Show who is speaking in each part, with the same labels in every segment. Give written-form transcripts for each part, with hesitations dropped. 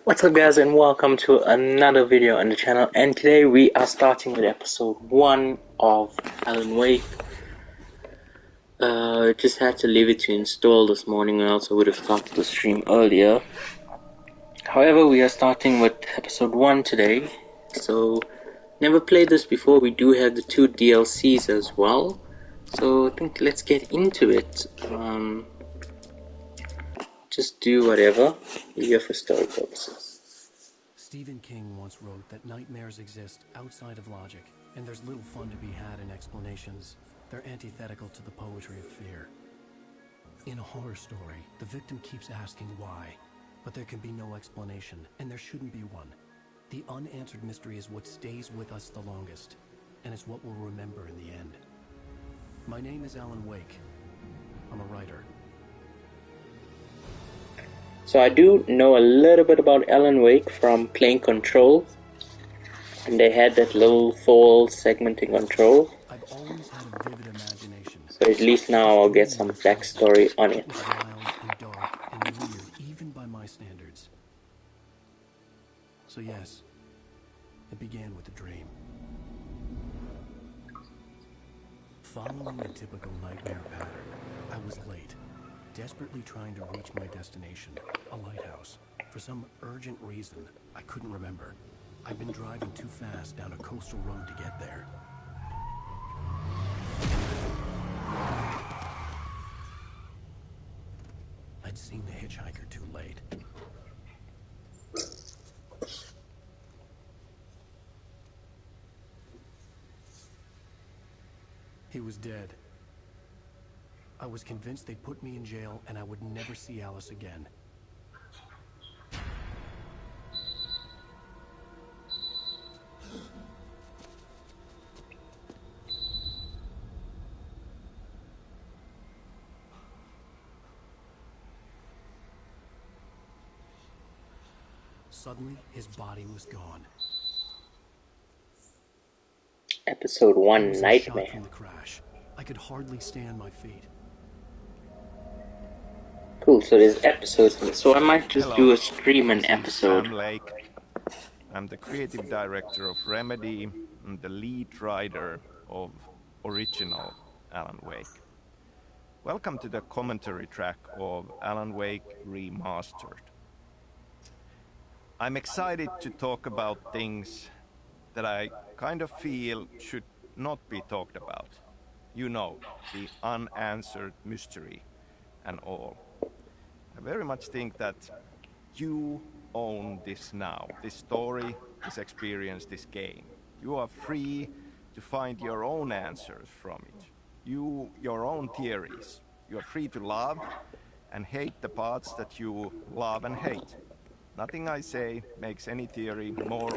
Speaker 1: What's up guys, and welcome to another video on the channel, and today we are starting with episode 1 of Alan Wake. Just had to leave it to install this morning, or else I would have started the stream earlier. However, we are starting with episode 1 today. So, never played this before. We do have the 2 DLCs as well. So I think let's get into it. Just do whatever. We're here for story purposes.
Speaker 2: Stephen King once wrote that nightmares exist outside of logic, and there's little fun to be had in explanations. They're antithetical to the poetry of fear. In a horror story, the victim keeps asking why, but there can be no explanation, and there shouldn't be one. The unanswered mystery is what stays with us the longest, and it's what we'll remember in the end. My name is Alan Wake. I'm a writer.
Speaker 1: So I do know a little bit about Alan Wake from playing Control, and they had that little full segment in Control.
Speaker 2: I've always had a vivid imagination.
Speaker 1: So at least now I'll get some backstory on it.
Speaker 2: It was wild and dark and weird, even by my standards. So yes, it began with a dream. Following a typical nightmare pattern, I was late, desperately trying to reach my destination, a lighthouse. For some urgent reason, I couldn't remember. I'd been driving too fast down a coastal road to get there. I'd seen the hitchhiker too late. He was dead. I was convinced they'd put me in jail and I would never see Alice again. Suddenly, his body was gone.
Speaker 1: Episode 1
Speaker 2: I was in
Speaker 1: Nightmare.
Speaker 2: shock from the crash. I could hardly stand my feet.
Speaker 1: Cool, so there's episodes in it. So I might just do a stream an
Speaker 3: This is
Speaker 1: episode.
Speaker 3: Sam Lake. I'm the creative director of Remedy and the lead writer of original Alan Wake. Welcome to the commentary track of Alan Wake Remastered. I'm excited to talk about things that I kind of feel should not be talked about. You know, the unanswered mystery and all. I very much think that you own this now, this story, this experience, this game. You are free to find your own answers from it. Your own theories. You are free to love and hate the parts that you love and hate. Nothing I say makes any theory more.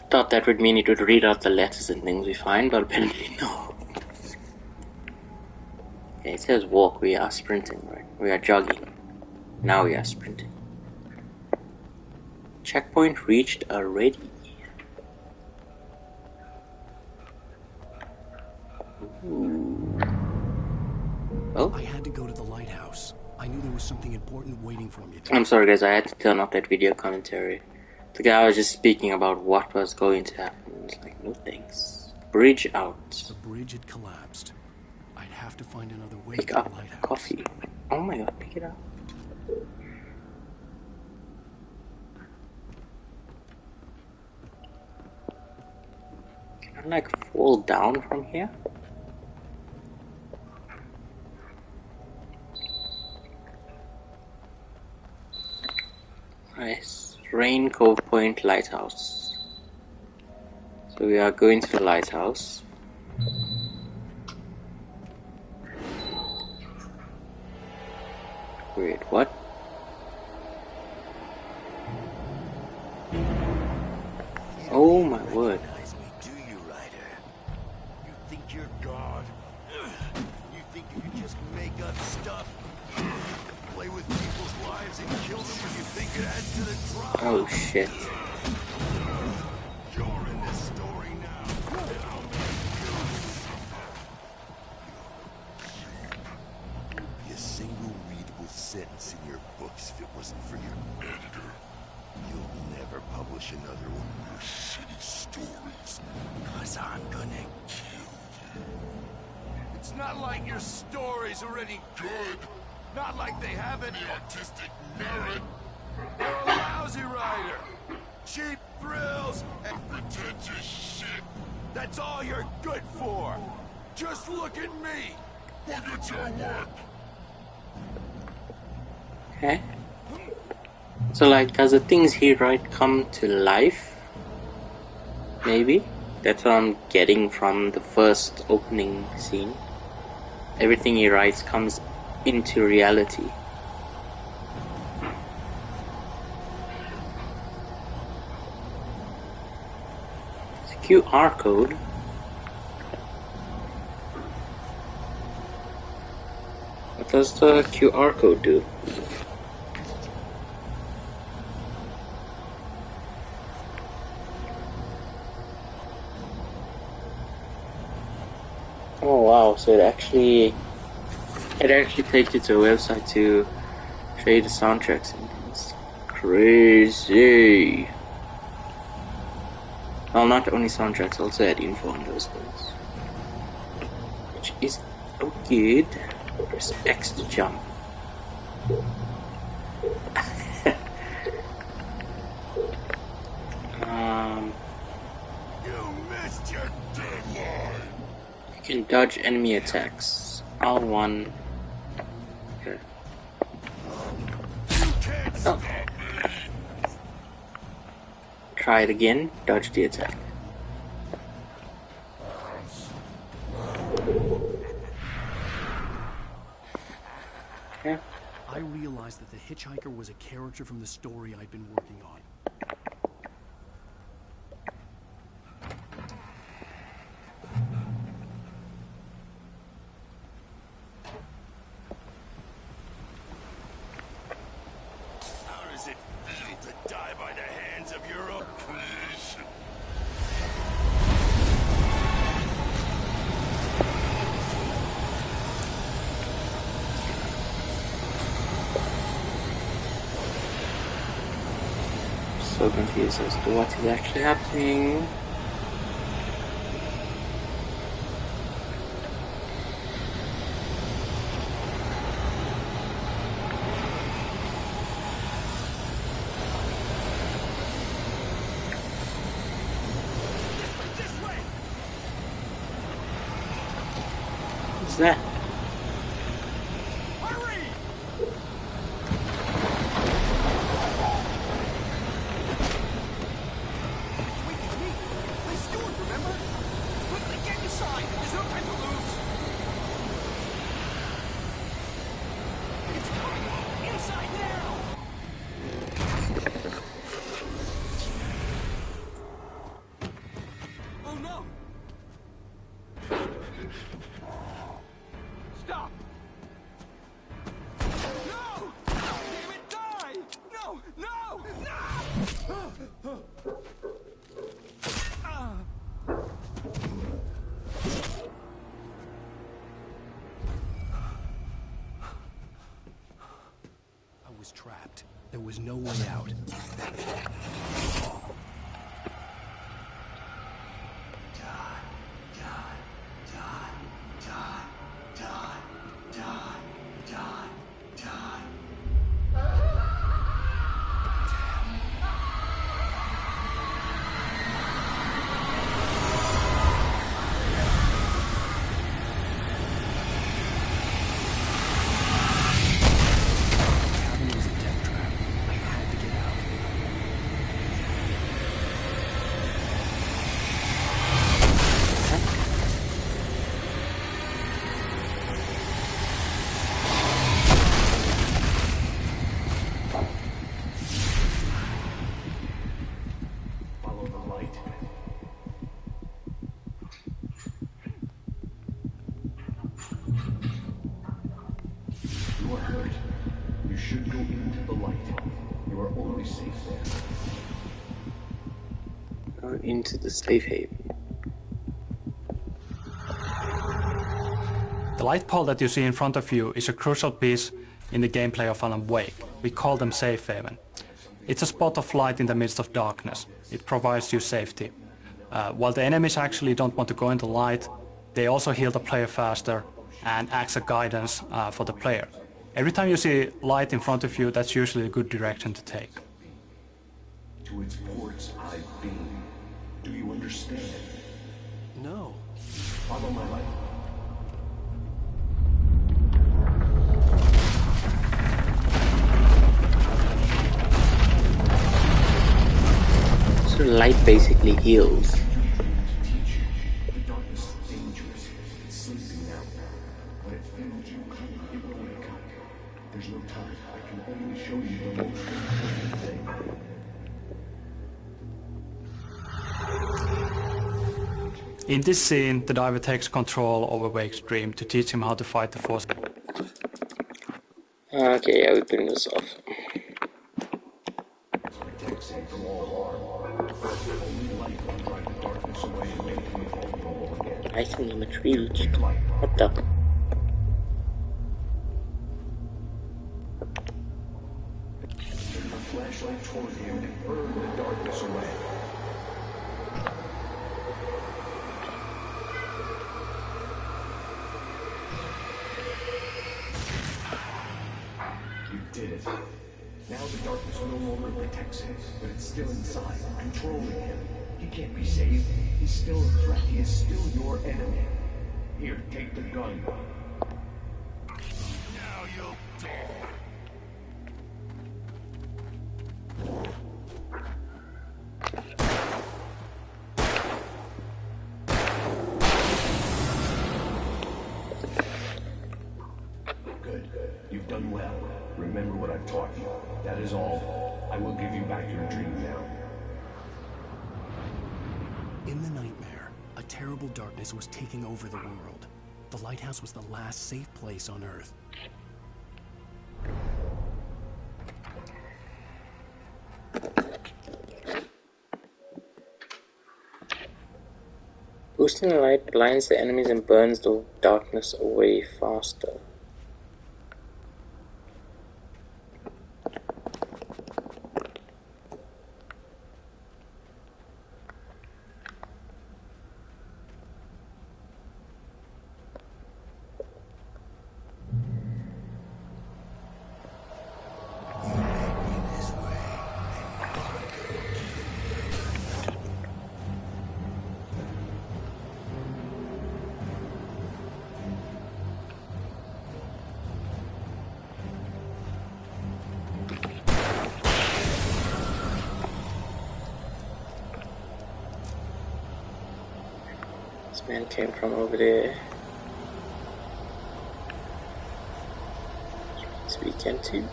Speaker 1: Thought that would mean it would read out the letters and things we find, but apparently no. Okay, it says walk, we are sprinting, right? We are jogging. Now we are sprinting. Checkpoint reached already. Ooh. Oh?
Speaker 2: I had to go to the lighthouse. I knew there was something important waiting for me.
Speaker 1: I'm sorry guys, I had to turn off that video commentary. The guy was just speaking about what was going to happen. It's like, no thanks. Bridge out.
Speaker 2: The bridge had collapsed. I'd have to find another way
Speaker 1: Pick
Speaker 2: to the
Speaker 1: up
Speaker 2: lighthouse.
Speaker 1: coffee. Oh my god, pick it up. Can I like fall down from here? Nice. Rain Cove Point Lighthouse. So we are going to the lighthouse. Wait, what? Oh my word.
Speaker 4: Do you, Ryder? You think you're God? You think you can just make up stuff? Play with people's lives and kill them when you think
Speaker 1: Oh shit.
Speaker 4: You're in this story now. And I'll make you suffer. Be a single readable sentence in your books if it wasn't for your editor. You'll never publish another one of your shitty stories. 'Cause I'm gonna kill you. It's not like your stories are any good. Not like they have any artistic merit. You're a lousy writer. Cheap thrills and pretentious shit. That's all you're good for. Just look at me. Look at your work.
Speaker 1: Okay. So like, does the things he writes come to life? Maybe? That's what I'm getting from the first opening scene. Everything he writes comes into reality. It's a QR code. What does the QR code do? Oh wow, so it actually takes you to a website to show you the soundtracks and things. Crazy. Well, not only soundtracks, also had info on those things. Which is oh good. Press X to jump.
Speaker 4: You missed your deadline.
Speaker 1: You can dodge enemy attacks. R1. Okay.
Speaker 4: You can't stop me.
Speaker 1: Try it again. Dodge the attack. Okay.
Speaker 2: I realized that the hitchhiker was a character from the story I'd been working on.
Speaker 4: How does it feel to die by the hands of your own creation?
Speaker 1: So confused as to what is actually happening. What's that?
Speaker 2: Trapped. There was no way out.
Speaker 5: You are hurt. You should go into the light. You are only safe there.
Speaker 1: Go into the safe haven.
Speaker 6: The light pole that you see in front of you is a crucial piece in the gameplay of Alan Wake. We call them safe haven. It's a spot of light in the midst of darkness. It provides you safety. While the enemies actually don't want to go into light, they also heal the player faster and acts as guidance for the player. Every time you see light in front of you, that's usually a good direction to take.
Speaker 5: To its ports I've been. Do you understand?
Speaker 2: No.
Speaker 5: Follow my light.
Speaker 1: So light basically heals.
Speaker 5: The darkness is dangerous. It's sleeping now. When it feels you coming, it will wake up. There's no time. I can only show you the most important thing.
Speaker 6: In this scene, the diver takes control over Wake's dream to teach him how to fight the force.
Speaker 1: Okay, yeah, we turn this off.
Speaker 5: Protects him from all harm. Only light will drive the darkness away and make him vulnerable again.
Speaker 1: Item limit reached. What the?
Speaker 5: Turn the flashlight toward him and burn the darkness away. You did it. Now the darkness no longer protects him, but it's still inside, controlling him. He can't be saved. He's still a threat. He is still your enemy. Here, take the gun. Now you'll die. Good. You've done well. Remember what I've taught you. That is all. I will give you back your dream now.
Speaker 2: In the nightmare, a terrible darkness was taking over the world. The lighthouse was the last safe place on Earth.
Speaker 1: Boosting the light blinds the enemies and burns the darkness away faster. This man came from over there. This weekend too.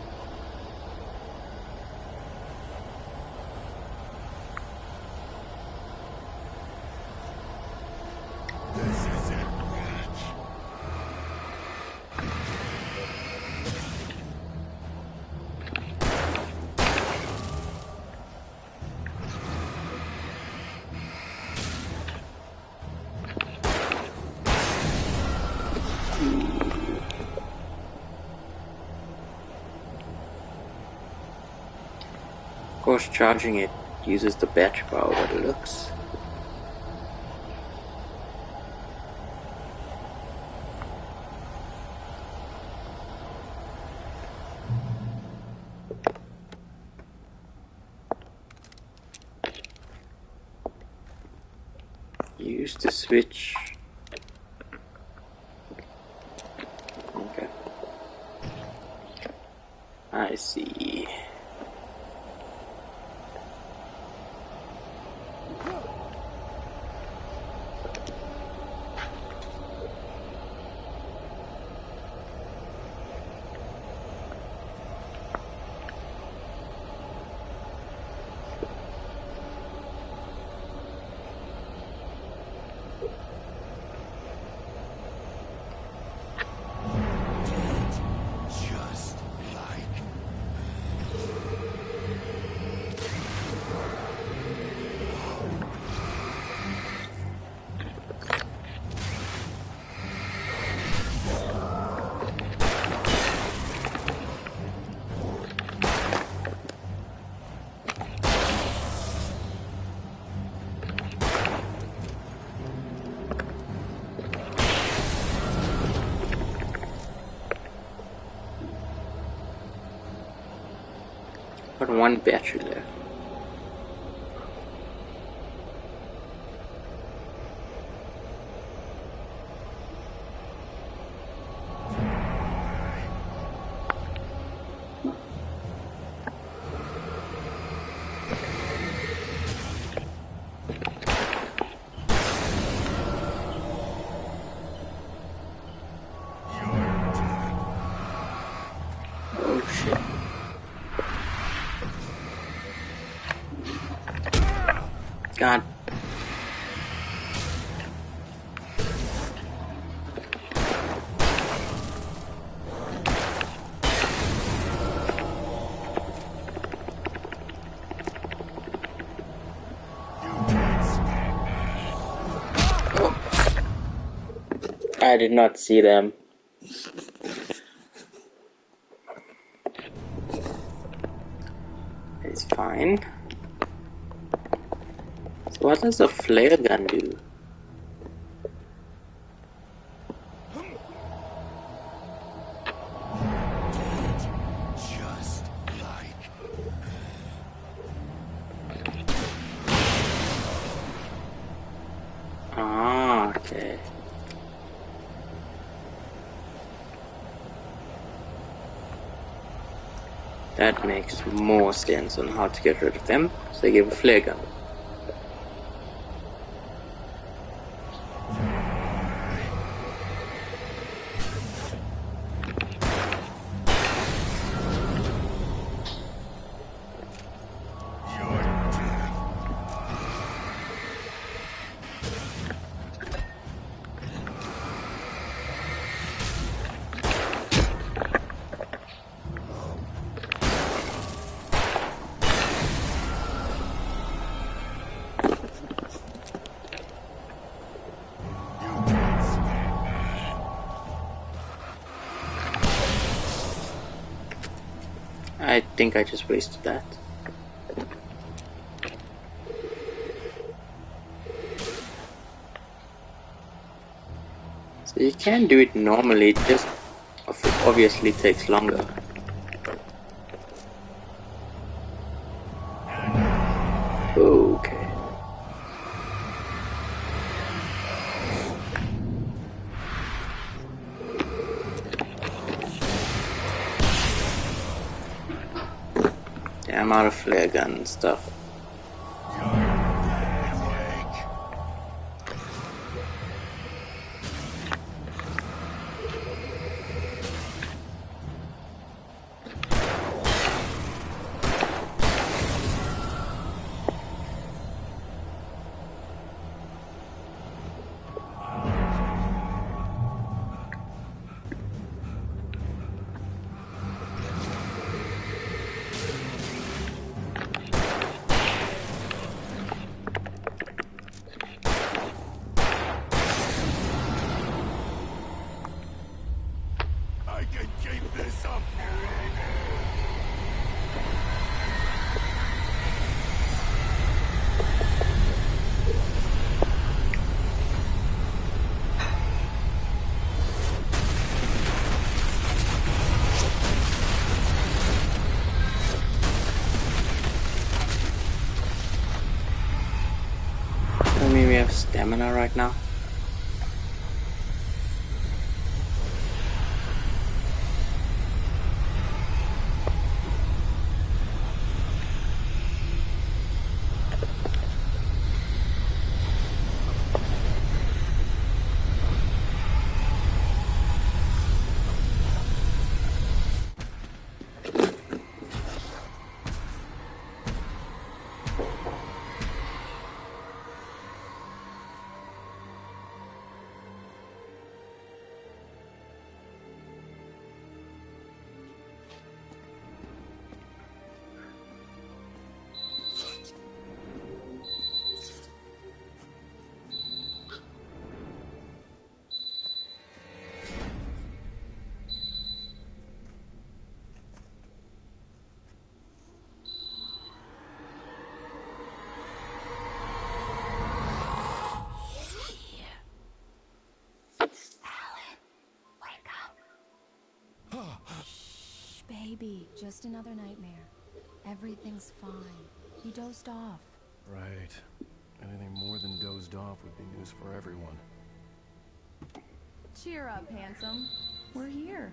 Speaker 4: This is it, Reach.
Speaker 1: Of course, charging it uses the battery power, but it looks. Use the switch. Okay. I see.
Speaker 4: Just like
Speaker 1: Got one battery left. God. I did not see them. It's fine. So what does a flare gun do?
Speaker 4: Just like...
Speaker 1: Ah, okay. That makes more sense on how to get rid of them. So they give a flare gun. I think I just wasted that. So you can do it normally, it just obviously takes longer. Okay. Yeah, I'm out of flare gun and stuff.
Speaker 4: I can keep this up!
Speaker 1: Tell me we have stamina right now.
Speaker 7: Baby, just another nightmare. Everything's fine. He dozed off.
Speaker 2: Right. Anything more than dozed off would be news for everyone.
Speaker 7: Cheer up, handsome. We're here.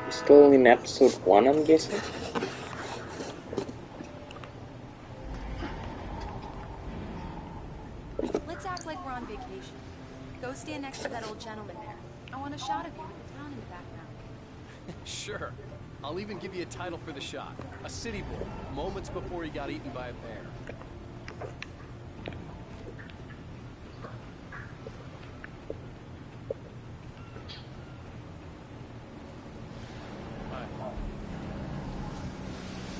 Speaker 1: We're still in episode 1, I'm guessing.
Speaker 7: Let's act like we're on vacation. Go stand next to that old gentleman there. I want a shot of you with the town in the background.
Speaker 2: Sure. I'll even give you a title for the shot. A city boy, moments before he got eaten by a bear.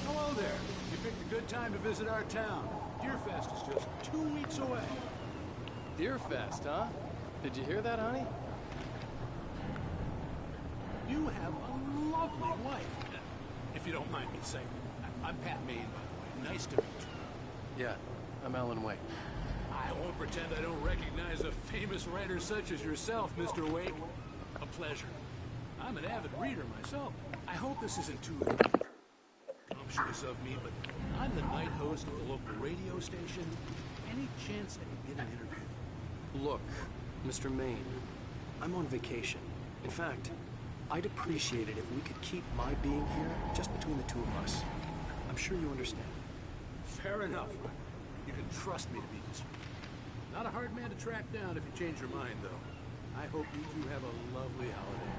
Speaker 8: Hello there. You picked a good time to visit our town. Deerfest is just 2 weeks away.
Speaker 2: Deerfest, huh? Did you hear that, honey?
Speaker 8: You have a lovely wife. If you don't mind me saying. I'm Pat Maine, by the way. Nice to meet you.
Speaker 2: Yeah, I'm Alan Wake.
Speaker 8: I won't pretend I don't recognize a famous writer such as yourself, Mr. Wake. A pleasure. I'm an avid reader myself. I hope this isn't too presumptuous of me, but I'm the night host of the local radio station. Any chance I can get an interview?
Speaker 2: Look, Mr. Maine, I'm on vacation. In fact, I'd appreciate it if we could keep my being here just between the two of us. I'm sure you understand.
Speaker 8: Fair enough. You can trust me to be discreet. Not a hard man to track down if you change your mind, though. I hope you two have a lovely holiday.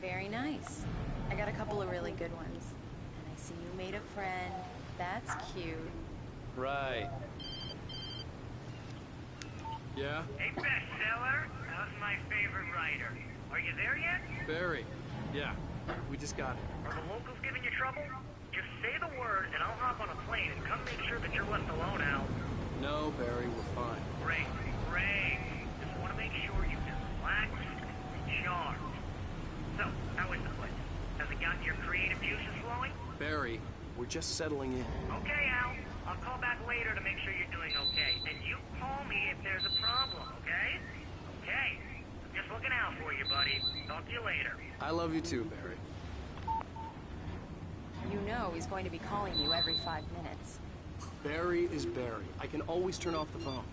Speaker 7: Very nice. I got a couple of really good ones. And I see you made a friend. That's cute.
Speaker 2: Right. Yeah?
Speaker 9: Hey, bestseller, how's my favorite writer? Are you there yet?
Speaker 2: Barry. Yeah, we just got it.
Speaker 9: Are the locals giving you trouble? Just say the word and I'll hop on a plane and come make sure that you're left alone, Al.
Speaker 2: No, Barry, we're fine.
Speaker 9: Great, great. Just want to make sure you've been relaxed and charmed. So, how is the place? Has it gotten your creative juices flowing?
Speaker 2: Barry, we're just settling in.
Speaker 9: Okay, Al. I'll call back later to make sure you're doing okay. And you call me if there's a problem, okay? Okay. I'm just looking out for you, buddy. Talk to you later.
Speaker 2: I love you too, Barry.
Speaker 7: You know he's going to be calling you every 5 minutes.
Speaker 2: Barry is Barry. I can always turn off the phone.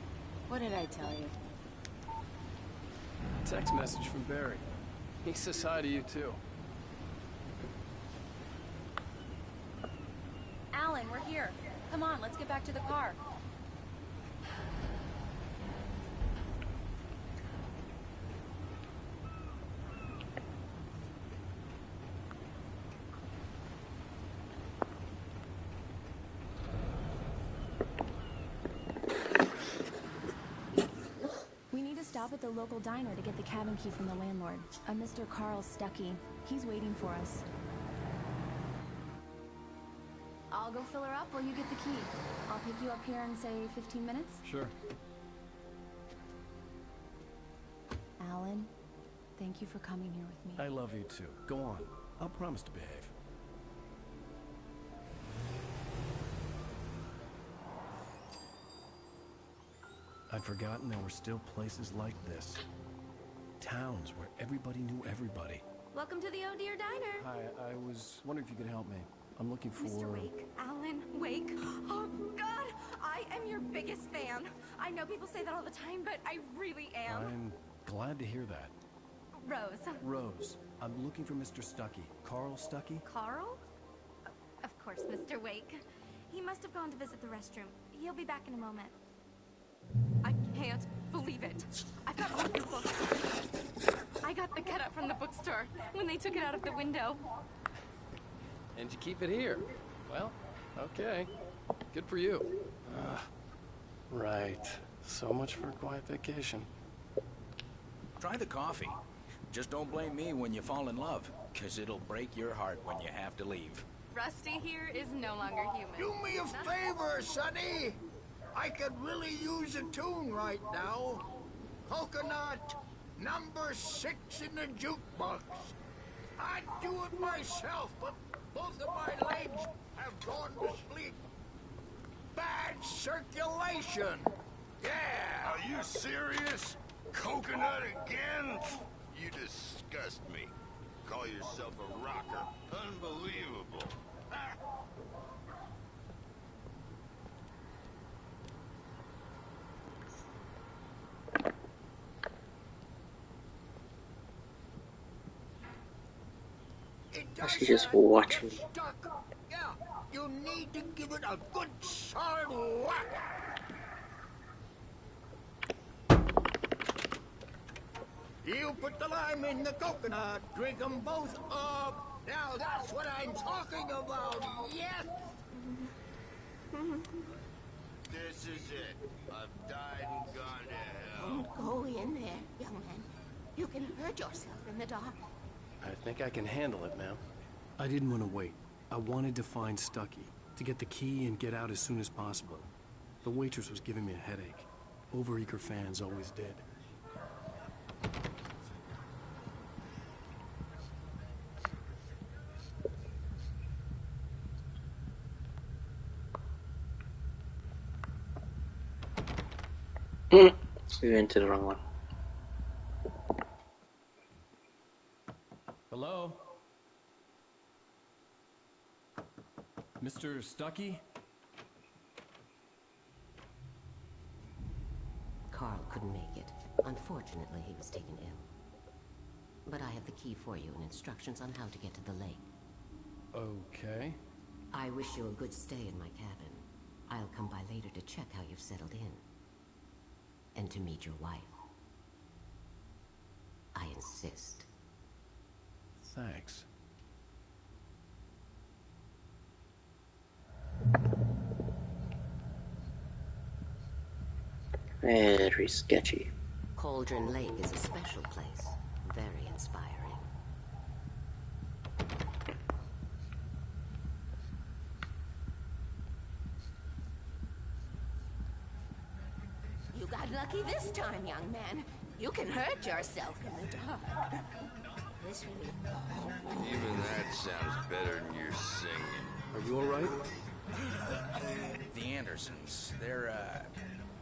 Speaker 7: What did I tell you?
Speaker 2: Text message from Barry. He says hi to you too.
Speaker 7: Alan, we're here. Come on, let's get back to the car. We need to stop at the local diner to get the cabin key from the landlord. A Mr. Carl Stuckey. He's waiting for us. I'll go fill her up while you get the key. I'll pick you up here in, say, 15 minutes?
Speaker 2: Sure.
Speaker 7: Alan, thank you for coming here with me.
Speaker 2: I love you too. Go on. I'll promise to behave. I'd forgotten there were still places like this. Towns where everybody knew everybody.
Speaker 7: Welcome to the Oh Dear Diner.
Speaker 2: Hi, I was wondering if you could help me. I'm looking for...
Speaker 10: Mr. Wake. Alan Wake. Oh, God! I am your biggest fan. I know people say that all the time, but I really am.
Speaker 2: I'm glad to hear that.
Speaker 10: Rose.
Speaker 2: Rose, I'm looking for Mr. Stuckey. Carl Stuckey?
Speaker 10: Carl? Of course, Mr. Wake. He must have gone to visit the restroom. He'll be back in a moment. can't believe it. I've got all of your books. I got the cutout from the bookstore when they took it out of the window.
Speaker 2: And you keep it here. Well, okay. Good for you. Right. So much for a quiet vacation.
Speaker 11: Try the coffee. Just don't blame me when you fall in love, 'cause it'll break your heart when you have to leave.
Speaker 10: Rusty here is no longer human.
Speaker 12: Do me a favor, Sonny. I could really use a tune right now. Coconut, number 6 in the jukebox. I'd do it myself, but both of my legs have gone to sleep. Bad circulation. Yeah.
Speaker 4: Are you serious? Coconut again? You disgust me. Call yourself a rocker. Unbelievable.
Speaker 1: She's just watching.
Speaker 12: Stuck. Yeah, you need to give it a good solid whack. You put the lime in the coconut, drink them both up. Now that's what I'm talking about, yes?
Speaker 4: This is it. I've died and gone to hell.
Speaker 13: Don't go in there, young man. You can hurt yourself in the dark.
Speaker 2: I think I can handle it, ma'am. I didn't want to wait. I wanted to find Stucky, to get the key and get out as soon as possible. The waitress was giving me a headache. Overeager fans always did.
Speaker 1: We went to the wrong one.
Speaker 2: Hello? Mr. Stucky?
Speaker 13: Carl couldn't make it. Unfortunately, he was taken ill. But I have the key for you and instructions on how to get to the lake.
Speaker 2: Okay.
Speaker 13: I wish you a good stay in my cabin. I'll come by later to check how you've settled in. And to meet your wife. I insist.
Speaker 2: Thanks.
Speaker 1: Very sketchy.
Speaker 13: Cauldron Lake is a special place. Very inspiring. You got lucky this time, young man. You can hurt yourself in the dark. This really...
Speaker 4: Even that sounds better than your singing.
Speaker 2: Are you alright?
Speaker 11: The Andersons, they're,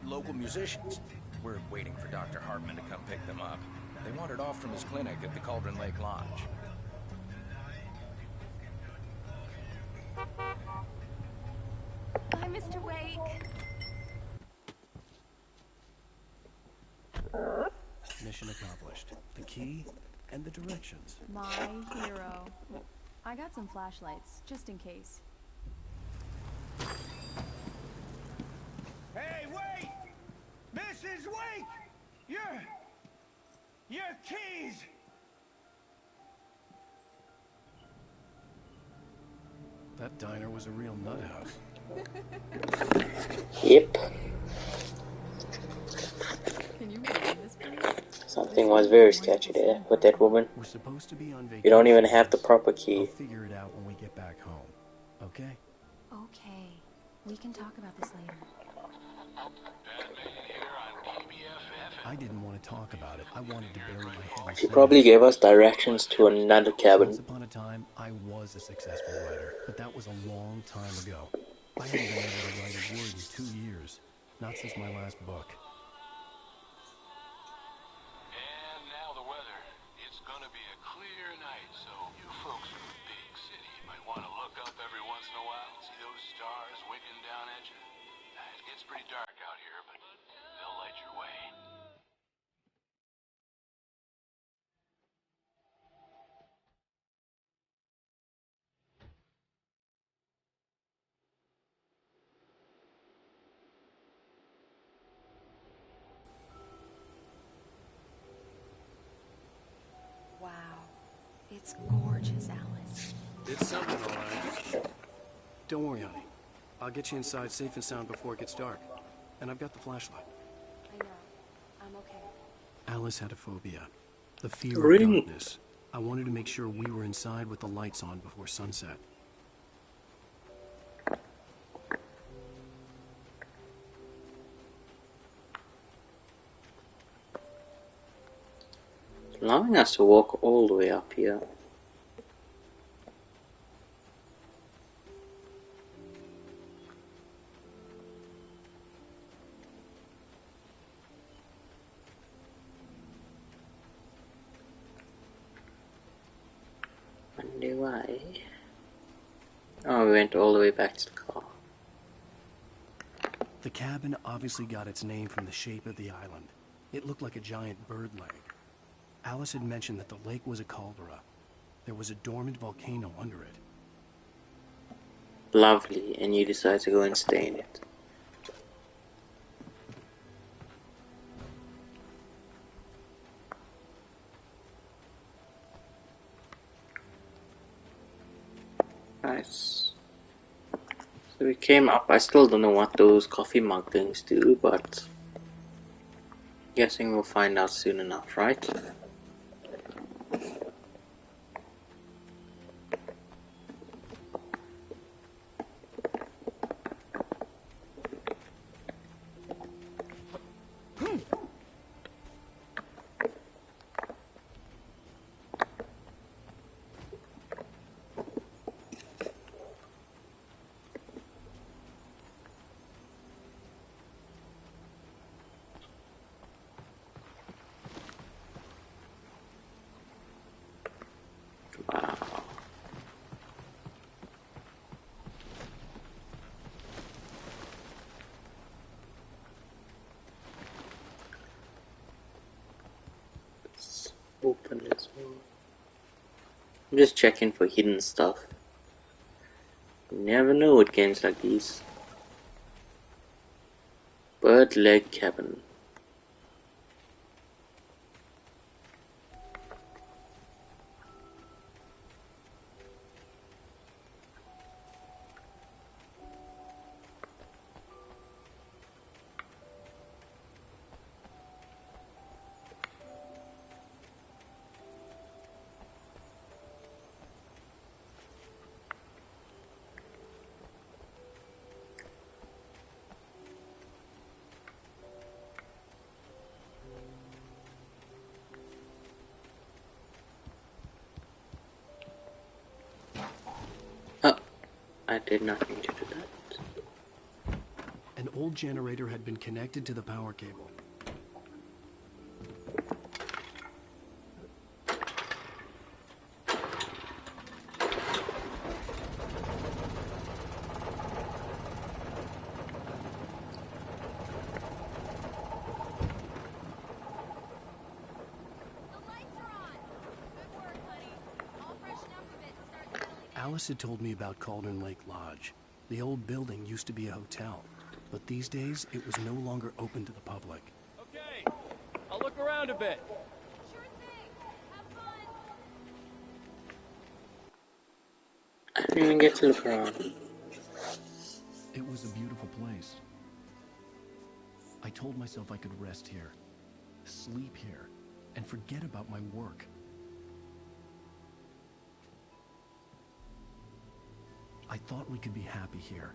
Speaker 11: local musicians. We're waiting for Dr. Hartman to come pick them up. They wandered off from his clinic at the Cauldron Lake Lodge.
Speaker 10: Bye, Mr. Wake.
Speaker 2: Mission accomplished. The key and the directions.
Speaker 14: My hero. I got some flashlights, just in case.
Speaker 12: Hey, wait! Mrs. Wake! Your keys!
Speaker 2: That diner was a real nut house.
Speaker 1: Yep.
Speaker 14: Can you read this, please?
Speaker 1: Something was very sketchy there with that woman.
Speaker 2: We're supposed to be on vacation.
Speaker 1: You don't even have the proper key.
Speaker 2: I'll figure it out when we get back home. Okay?
Speaker 7: Okay. We can talk about this later.
Speaker 2: I didn't want to talk about it. I wanted to bury my head in
Speaker 1: She
Speaker 2: sand.
Speaker 1: probably gave us directions to another
Speaker 2: Once
Speaker 1: cabin.
Speaker 2: upon a time, I was a successful writer, but that was a long time ago. I haven't been able to write a word in 2 years. Not since my last book.
Speaker 8: And now the weather. It's gonna be a clear night, so you folks in the big city might want to look up every once in a while. See those stars winking down at you? It gets pretty dark out here, but they'll light your way.
Speaker 7: It's gorgeous, Alice.
Speaker 2: It's something, all right. Don't worry, honey. I'll get you inside safe and sound before it gets dark. And I've got the flashlight.
Speaker 7: I know. I'm okay.
Speaker 2: Alice had a phobia. The fear of
Speaker 1: Really?
Speaker 2: darkness. I wanted to make sure we were inside with the lights on before sunset.
Speaker 1: Allowing us to walk all the way up here. Wonder why? Oh, we went all the way back to the car.
Speaker 2: The cabin obviously got its name from the shape of the island. It looked like a giant bird leg. Alice had mentioned that the lake was a caldera. There was a dormant volcano under it.
Speaker 1: Lovely, and you decide to go and stay in it. Nice. So we came up. I still don't know what those coffee mug things do, but guessing we'll find out soon enough, right? Wow. Let's open this one. I'm just checking for hidden stuff. You never know with games like these. Bird leg cabin. I did not mean to do that.
Speaker 2: An old generator had been connected to the power cable. Alice had told me about Cauldron Lake Lodge. The old building used to be a hotel, but these days it was no longer open to the public.
Speaker 15: Okay, I'll look around a bit.
Speaker 10: Sure thing. Have fun.
Speaker 1: I didn't even get to look around.
Speaker 2: It was a beautiful place. I told myself I could rest here, sleep here, and forget about my work. I thought we could be happy here.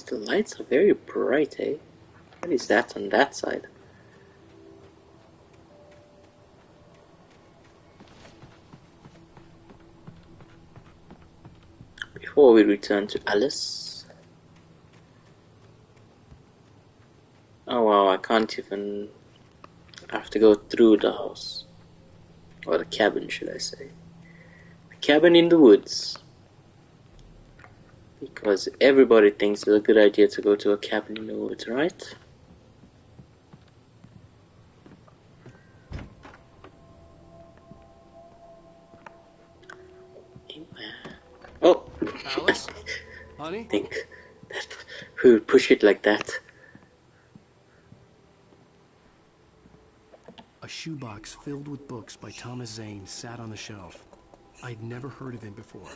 Speaker 1: The lights are very bright, eh? What is that on that side? Before we return to Alice. Oh wow, I can't even... I have to go through the house. Or the cabin, should I say. The cabin in the woods. Because everybody thinks it's a good idea to go to a cabin in the woods, right?
Speaker 2: Honey?
Speaker 1: think that who would push it like that.
Speaker 2: A shoebox filled with books by Thomas Zane sat on the shelf. I'd never heard of him before.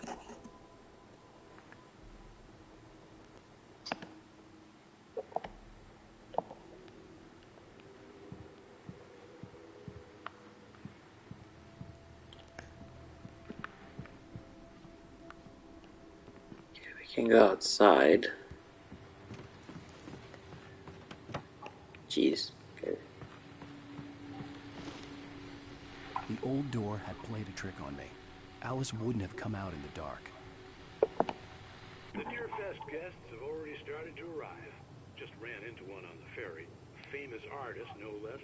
Speaker 1: We can go outside. Jeez. Okay.
Speaker 2: The old door had played a trick on me. Alice wouldn't have come out in the dark.
Speaker 8: The Deerfest guests have already started to arrive. Just ran into one on the ferry. Famous artist, no less.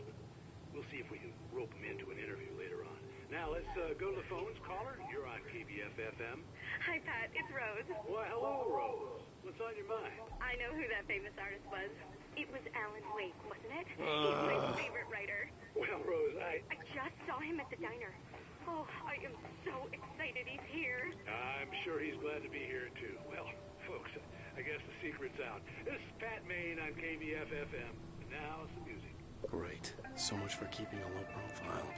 Speaker 8: We'll see if we can rope him into an interview later on. Now let's go to the phones. Caller, you're on KBF-FM.
Speaker 10: Hi, Pat. It's Rose.
Speaker 8: Why, hello, Rose. What's on your mind?
Speaker 10: I know who that famous artist was. It was Alan Wake, wasn't it? He's my favorite writer.
Speaker 8: Well, Rose, I
Speaker 10: just saw him at the diner. Oh, I am so excited he's here.
Speaker 8: I'm sure he's glad to be here, too. Well, folks, I guess the secret's out. This is Pat Maine on KBF-FM. And now some music.
Speaker 2: Great. So much for keeping a low profile.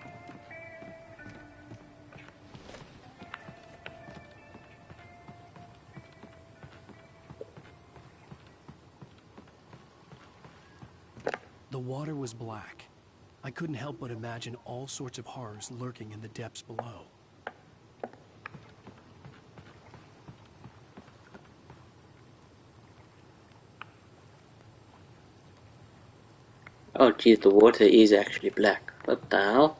Speaker 2: The water was black. I couldn't help but imagine all sorts of horrors lurking in the depths below.
Speaker 1: Oh geez, the water is actually black. What the hell?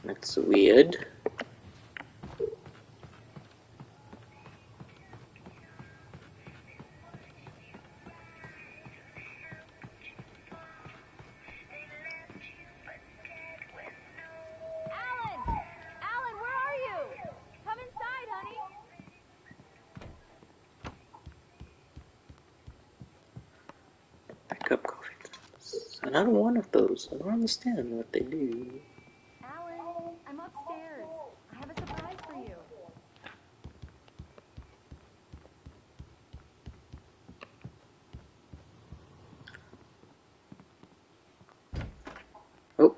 Speaker 1: That's weird. Backup coffee cups. Another one of those. I don't understand what they do.
Speaker 14: Alan, I'm upstairs. I have a surprise for you.
Speaker 1: Oh.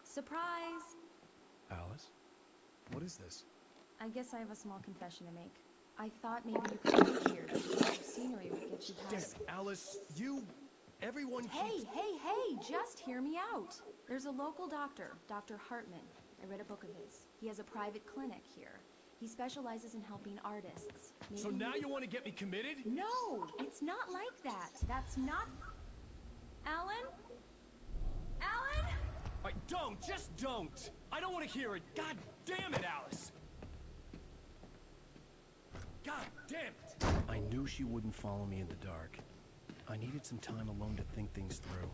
Speaker 14: Surprise!
Speaker 2: Alice? What is this?
Speaker 14: I guess I have a small confession to make. I thought maybe you could live here. The change of scenery would get you past...
Speaker 2: Damn, Alice, everyone
Speaker 14: Hey, just hear me out. There's a local doctor, Dr. Hartman. I read a book of his. He has a private clinic here. He specializes in helping artists. Maybe
Speaker 2: So now you want to get me committed?
Speaker 14: No, it's not like that. That's not... Alan? Alan?
Speaker 2: Just don't! I don't want to hear it! God damn it, Alice! God damn it! I knew she wouldn't follow me in the dark. I needed some time alone to think things through.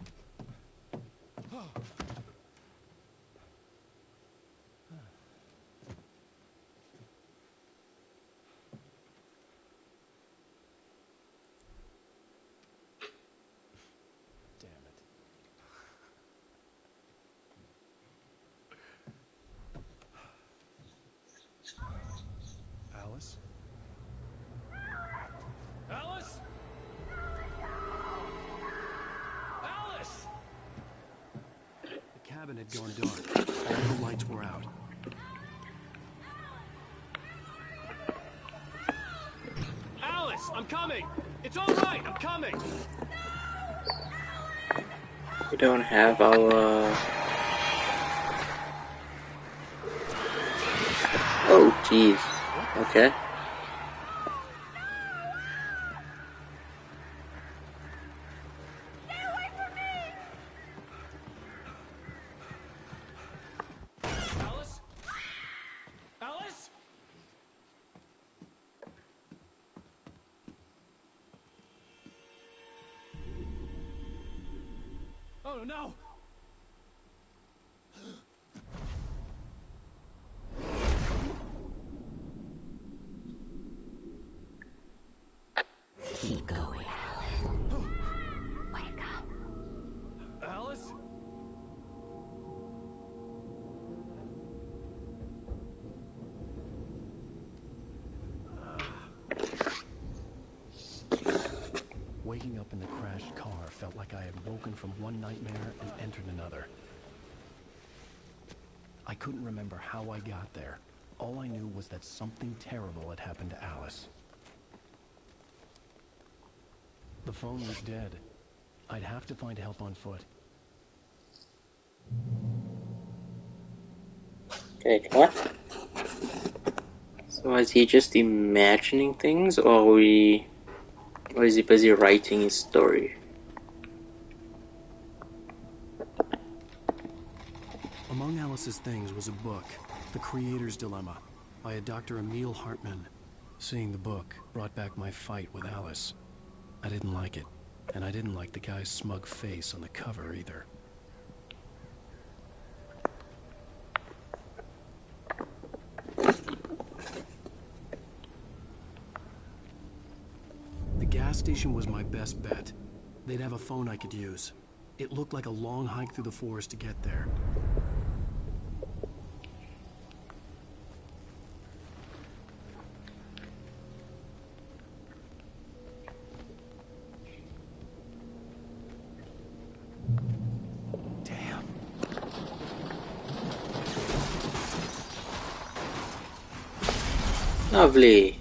Speaker 2: Damn it. Alice? Alice? Alice! The cabin had gone dark. All the lights were out. Alice, I'm coming! It's all right, I'm coming!
Speaker 1: We don't have our... Oh, jeez. Okay.
Speaker 2: Alice? Alice? Oh no!
Speaker 13: Keep going, Alan. Wake up.
Speaker 2: Alice? felt like I had woken from one nightmare and entered another. I couldn't remember how I got there. All I knew was that something terrible had happened to Alice. The phone was dead. I'd have to find help on foot.
Speaker 1: Okay, what? So is he just imagining things, or is he busy writing his story?
Speaker 2: Among Alice's things was a book, The Creator's Dilemma, by a Dr. Emil Hartman. Seeing the book brought back my fight with Alice. I didn't like it, and I didn't like the guy's smug face on the cover either. The gas station was my best bet. They'd have a phone I could use. It looked like a long hike through the forest to get there.
Speaker 1: Lovely.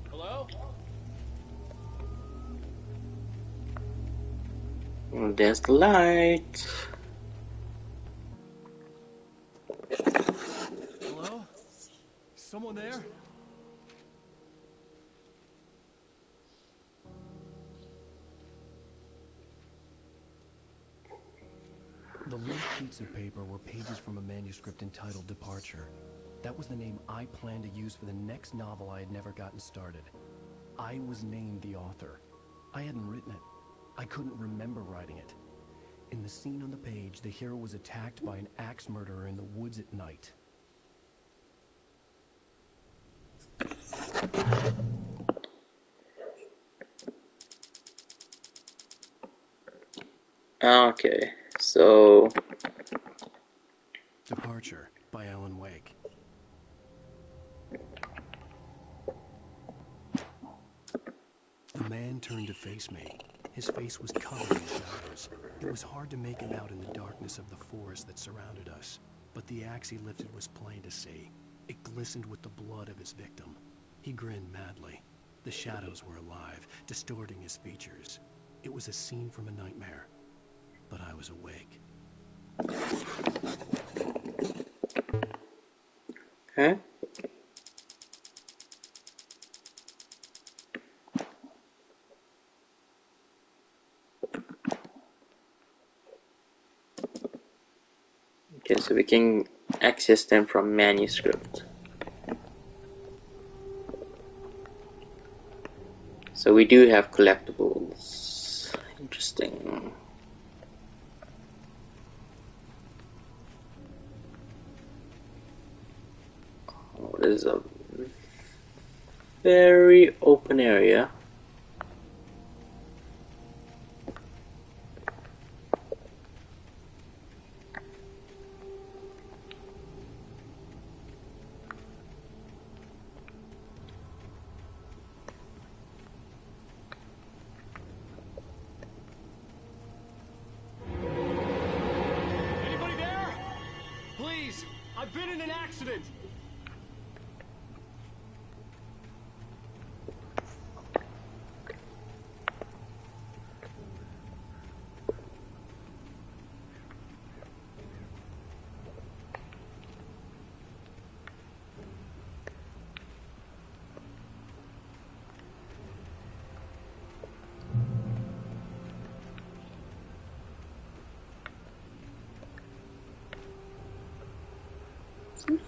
Speaker 15: Hello?
Speaker 1: Well, there's the light.
Speaker 2: Hello? Someone there? The limp sheets of paper were pages from a manuscript entitled Departure. That was the name I planned to use for the next novel I had never gotten started. I was named the author. I hadn't written it. I couldn't remember writing it. In the scene on the page, the hero was attacked by an axe murderer in the woods at night.
Speaker 1: Okay, so
Speaker 2: Departure by Alan Wake. The man turned to face me. His face was covered in shadows. It was hard to make him out in the darkness of the forest that surrounded us, but the axe he lifted was plain to see. It glistened with the blood of his victim. He grinned madly. The shadows were alive, distorting his features. It was a scene from a nightmare, but I was awake.
Speaker 1: huh? Okay, so we can access them from manuscript. So we do have collectibles. Interesting. Oh, this is a very open area.
Speaker 15: Anybody there? Please, I've been in an accident.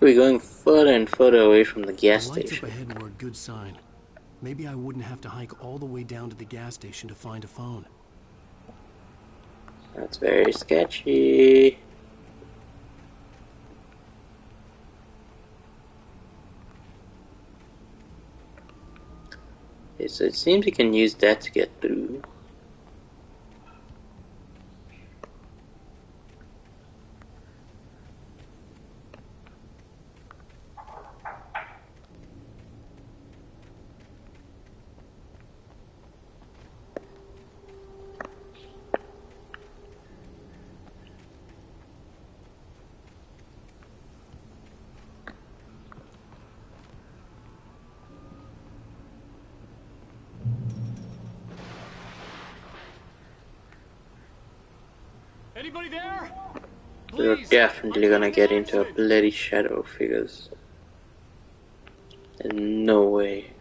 Speaker 1: We're going further and further away from the gas
Speaker 2: The lights
Speaker 1: station.
Speaker 2: up ahead were a good sign. Maybe I wouldn't have to hike all the way down to the gas station to find a phone.
Speaker 1: That's very sketchy. Okay, so it seems you can use that to get through.
Speaker 15: Anybody there?
Speaker 1: You're
Speaker 15: Please,
Speaker 1: definitely gonna get into a bloody shadow figures. There's no way.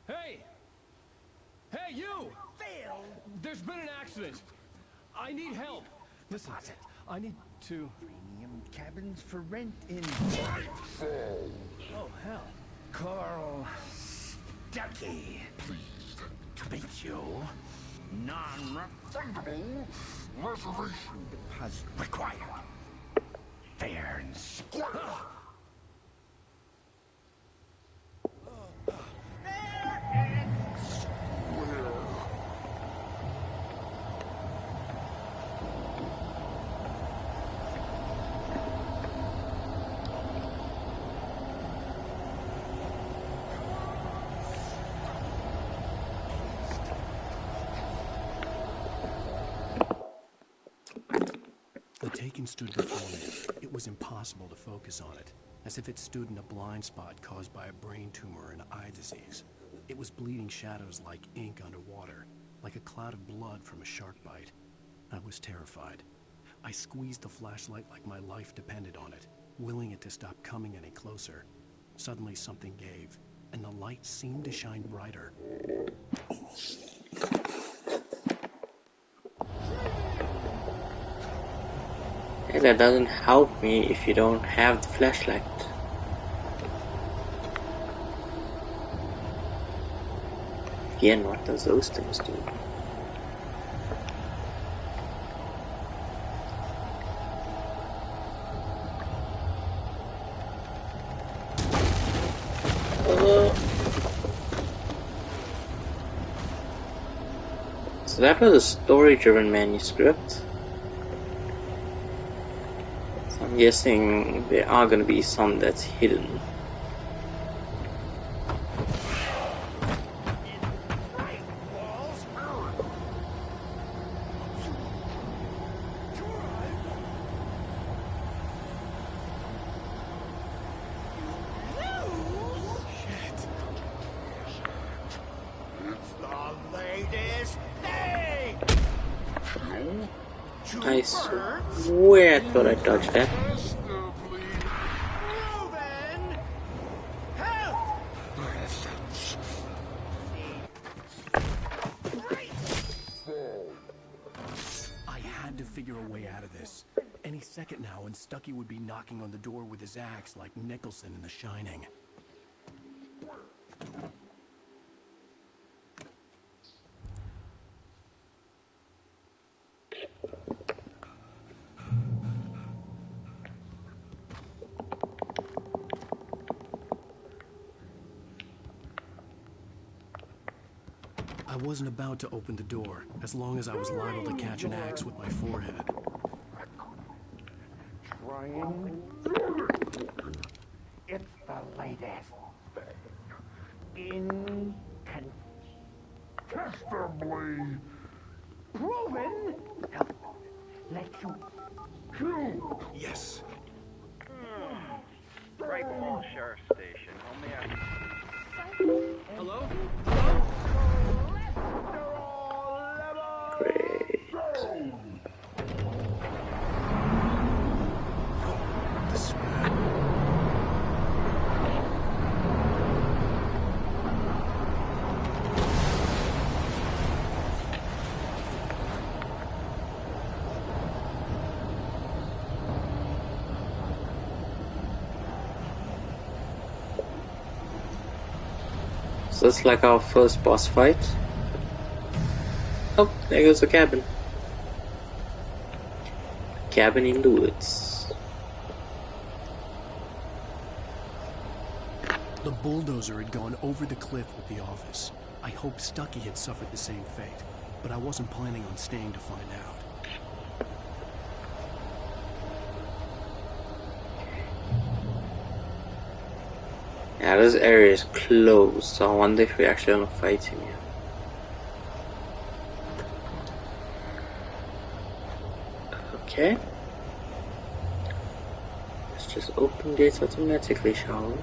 Speaker 15: Hey! Hey, you! Phil! There's been an accident. I need help. Listen, I need to...
Speaker 12: Premium cabins for rent in...
Speaker 15: Oh, hell.
Speaker 12: Carl Stuckey. Pleased to meet you. Non-refundable reservation deposit required. Fair and square.
Speaker 2: The Taken stood before me. It was impossible to focus on it, as if it stood in a blind spot caused by a brain tumor and eye disease. It was bleeding shadows like ink underwater, like a cloud of blood from a shark bite. I was terrified. I squeezed the flashlight like my life depended on it, willing it to stop coming any closer. Suddenly something gave, and the light seemed to shine brighter.
Speaker 1: Hey, that doesn't help me if you don't have the flashlight. Again, what does those things do? So that was a story-driven manuscript. So I'm guessing there are going to be some that's hidden. I swear I thought I dodged that.
Speaker 2: I had to figure a way out of this. Any second now, and Stuckey would be knocking on the door with his axe like Nicholson in The Shining. I wasn't about to open the door, as long as I was liable to catch an axe with my forehead.
Speaker 12: It's the latest thing. Incontestably proven. Let you choose.
Speaker 2: Yes.
Speaker 16: Great Falls Sheriff Station.
Speaker 15: Hello?
Speaker 1: Great. So it's like our first boss fight. Oh, there goes the cabin. Cabin in the woods.
Speaker 2: The bulldozer had gone over the cliff with the office. I hoped Stucky had suffered the same fate, but I wasn't planning on staying to find out.
Speaker 1: Yeah, this area is closed, so I wonder if we're actually gonna fight him here. Okay. Let's just open gates automatically, shall we?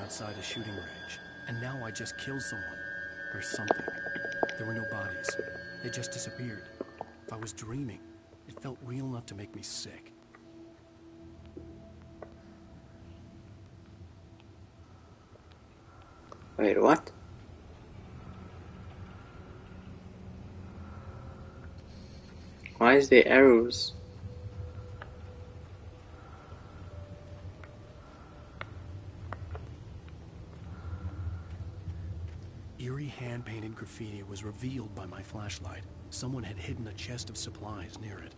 Speaker 2: Outside a shooting range, and now I just killed someone, or something. There were no bodies. They just disappeared. If I was dreaming, it felt real enough to make me sick.
Speaker 1: Wait, what? Why is there arrows?
Speaker 2: Eerie hand-painted graffiti was revealed by my flashlight. Someone had hidden a chest of supplies near it.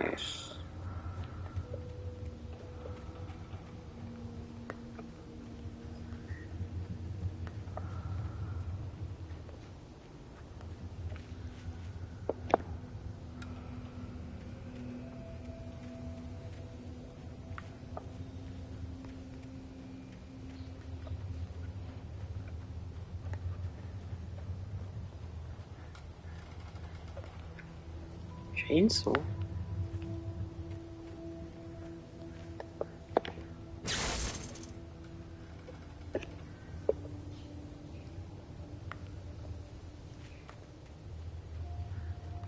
Speaker 1: Nice. Chainsaw?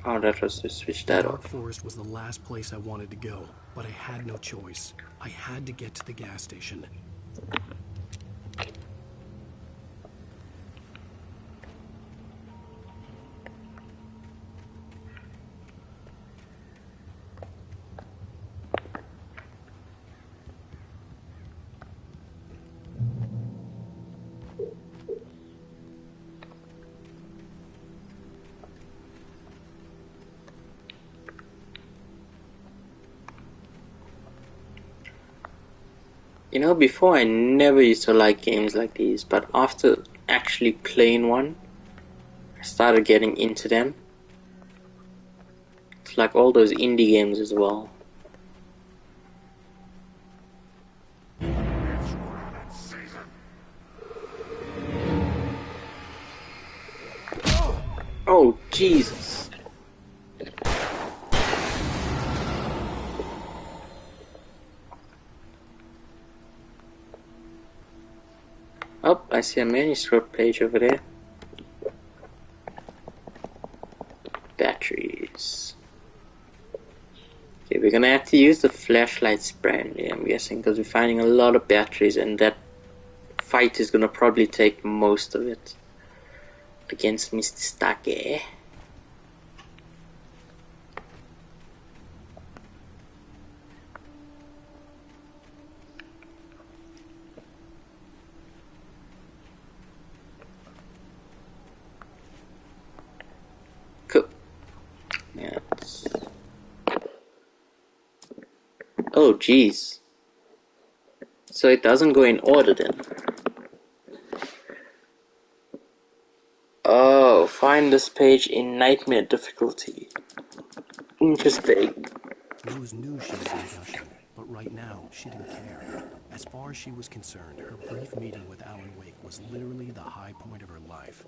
Speaker 1: Oh, that was to switch that
Speaker 2: Dark
Speaker 1: off.
Speaker 2: Forest was the last place I wanted to go, but I had no choice. I had to get to the gas station.
Speaker 1: You know, before I never used to like games like these, but after actually playing one, I started getting into them. It's like all those indie games as well. Oh, Jesus. Oh, I see a manuscript page over there. Batteries. Okay, we're gonna have to use the flashlight spray, I'm guessing, because we're finding a lot of batteries, and that fight is gonna probably take most of it against Mr. Stucky. Cool. Yes. Oh, geez. So it doesn't go in order then. Oh, find this page in nightmare difficulty. Interesting.
Speaker 2: Rose knew she was in Gushin, but right now, she didn't care. As far as she was concerned, her brief meeting with Alan Wake was literally the high point of her life.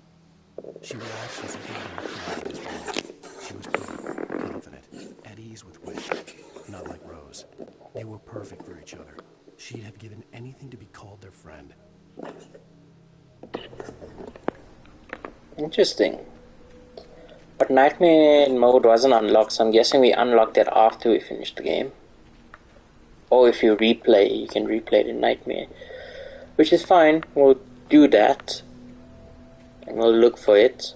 Speaker 2: She relaxed as he gave her a call in his room. She was calm, confident, at ease with Wake. Not like Rose. They were perfect for each other. She'd have given anything to be called their friend.
Speaker 1: Interesting. But Nightmare mode wasn't unlocked, so I'm guessing we unlocked it after we finished the game. Or if you replay, you can replay it in Nightmare. Which is fine, we'll do that. And we'll look for it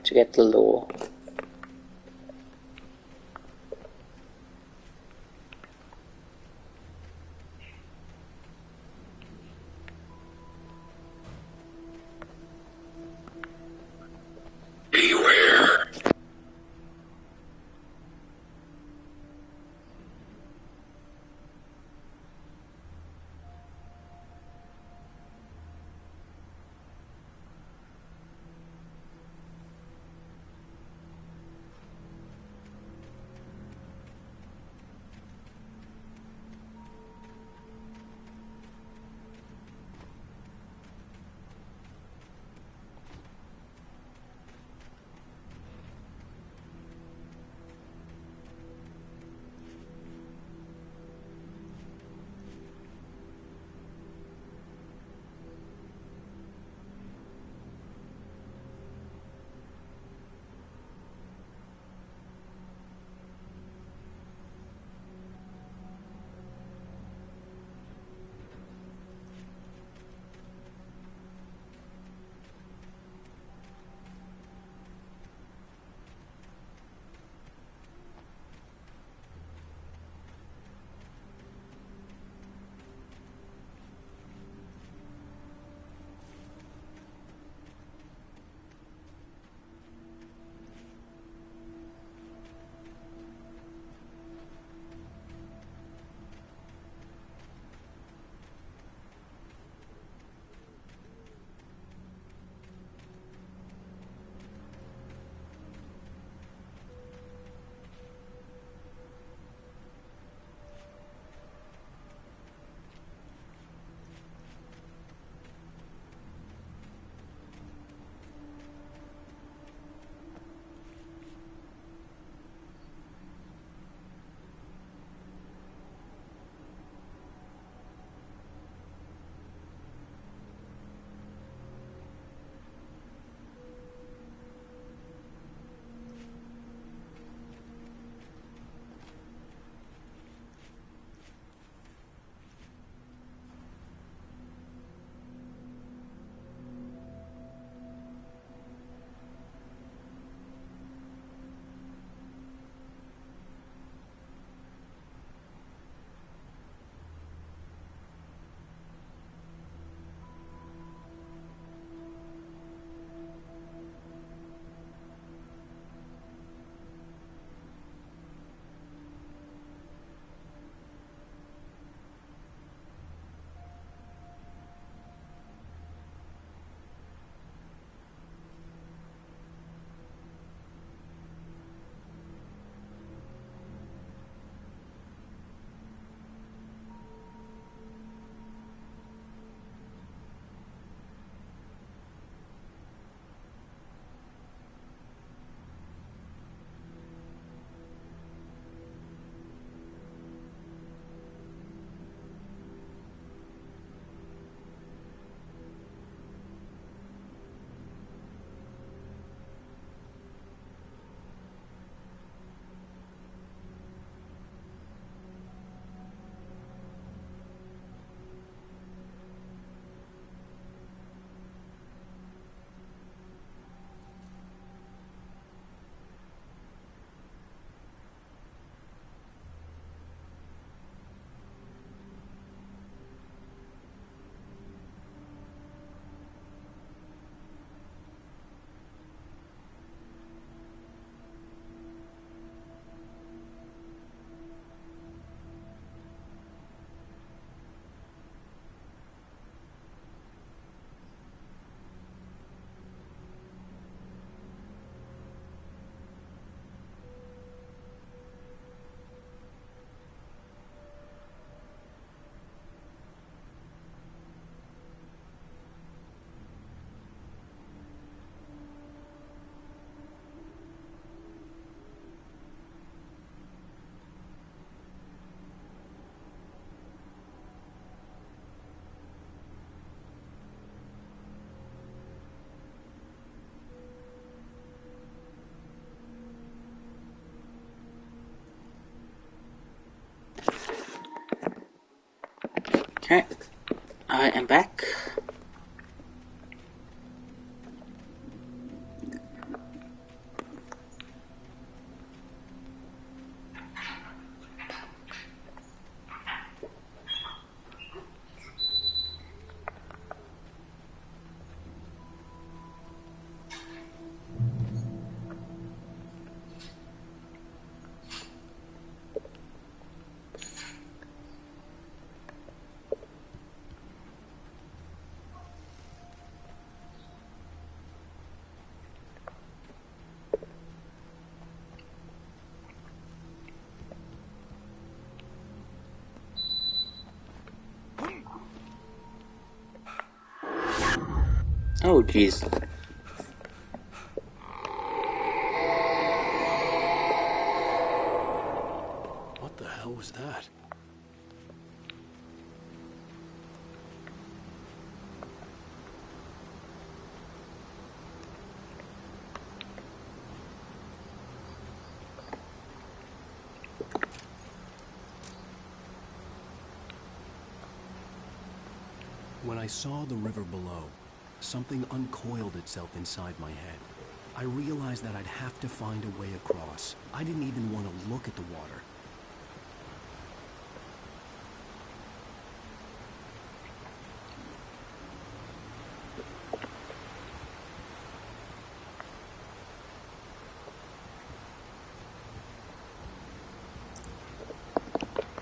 Speaker 1: to get the lore.
Speaker 4: Beware!
Speaker 1: Okay, I am back. Oh jeez.
Speaker 2: What the hell was that? When I saw the river below, something uncoiled itself inside my head. I realized that I'd have to find a way across. I didn't even want to look at the water.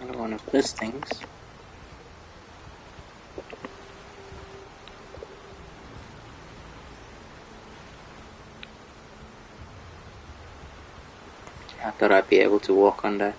Speaker 1: Another one of these things. I thought I'd be able to walk on that.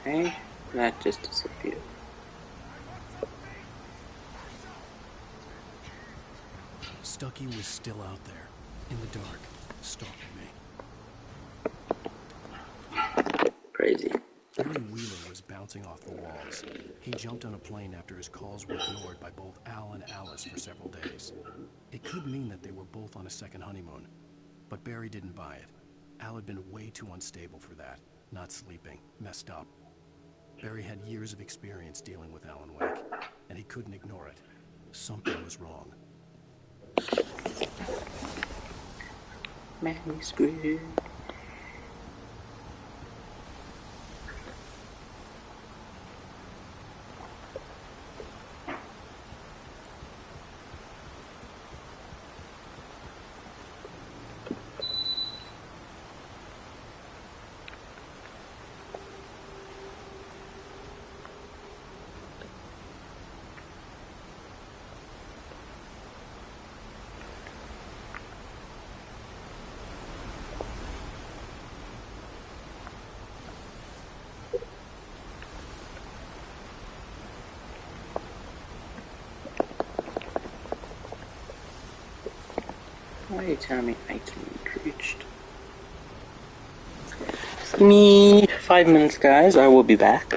Speaker 1: Okay, that just disappeared.
Speaker 2: Stucky was still out there, in the dark, stalking me.
Speaker 1: Crazy.
Speaker 2: Barry Wheeler was bouncing off the walls. He jumped on a plane after his calls were ignored by both Al and Alice for several days. It could mean that they were both on a second honeymoon, but Barry didn't buy it. Al had been way too unstable for that, not sleeping, messed up. Barry had years of experience dealing with Alan Wake, and he couldn't ignore it. Something was wrong.
Speaker 1: Manuscript. Why are you telling me item reached? Give me 5 minutes, guys. I will be back.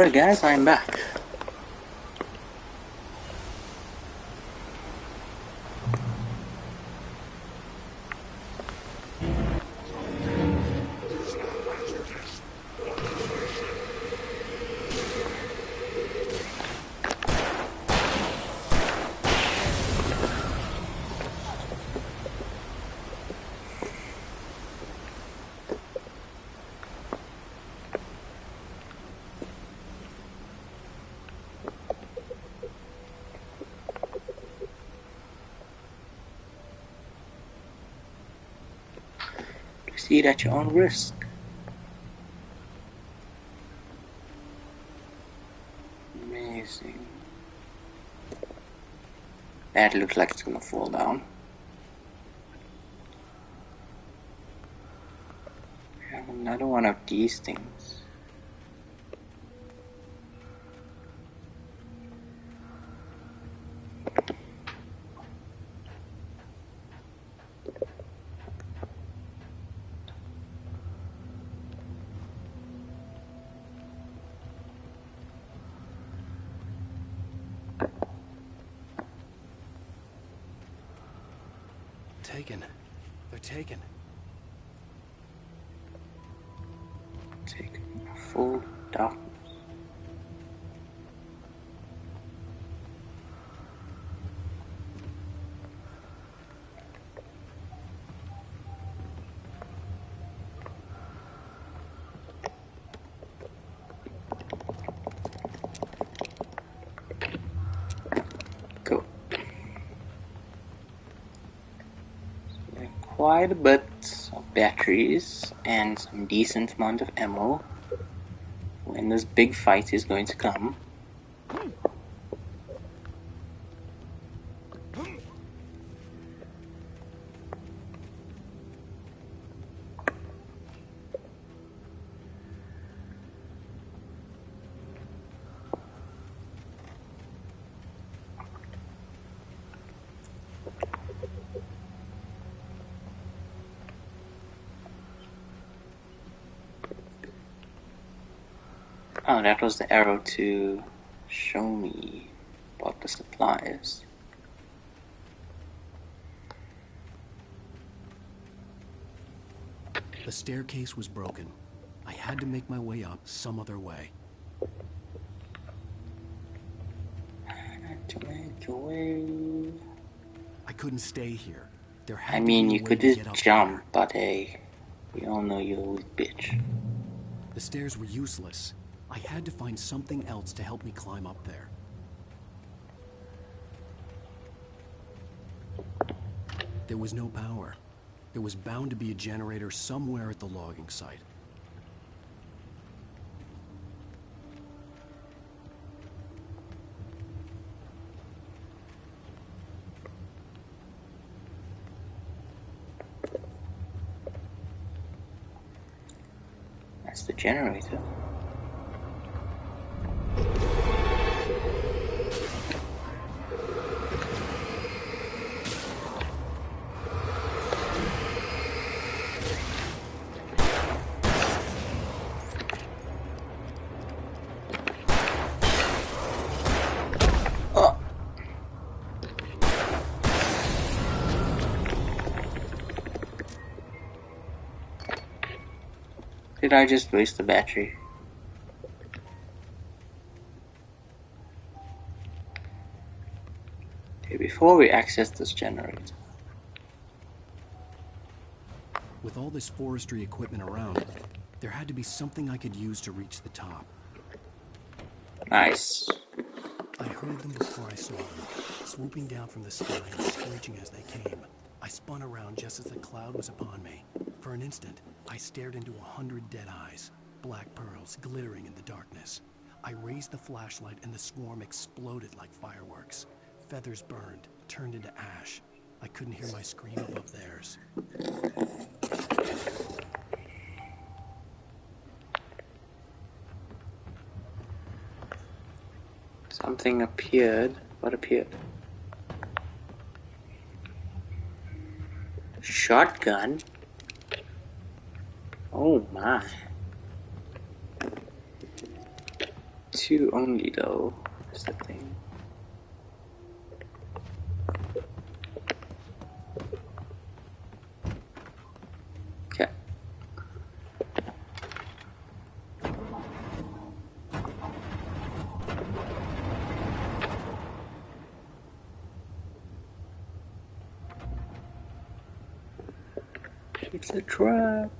Speaker 1: Alright guys, I'm back. Proceed at your own risk. Amazing. That looks like it's gonna fall down. I have another one of these things.
Speaker 2: Taken. They're taken.
Speaker 1: Taken. Full darkness. Cool. Quite a bit of batteries and some decent amount of ammo when this big fight is going to come. Oh, that was the arrow to show me about the supplies.
Speaker 2: The staircase was broken. I had to make my way up some other way.
Speaker 1: To make your way.
Speaker 2: I couldn't stay here. There had
Speaker 1: I
Speaker 2: to
Speaker 1: mean,
Speaker 2: be a
Speaker 1: you
Speaker 2: way
Speaker 1: could
Speaker 2: to
Speaker 1: just
Speaker 2: get up
Speaker 1: jump,
Speaker 2: there.
Speaker 1: but hey, we all know you're a weak bitch.
Speaker 2: The stairs were useless. I had to find something else to help me climb up there. There was no power. There was bound to be a generator somewhere at the logging site.
Speaker 1: That's the generator. Did I just waste the battery? Okay, before we access this generator.
Speaker 2: With all this forestry equipment around, there had to be something I could use to reach the top.
Speaker 1: Nice.
Speaker 2: I heard them before I saw them, swooping down from the sky and screeching as they came. I spun around just as the cloud was upon me. For an instant, I stared into 100 dead eyes, black pearls glittering in the darkness. I raised the flashlight and the swarm exploded like fireworks. Feathers burned, turned into ash. I couldn't hear my scream above theirs.
Speaker 1: Something appeared. What appeared? Shotgun? Oh my. 2 only though, is the thing. Okay. It's a trap.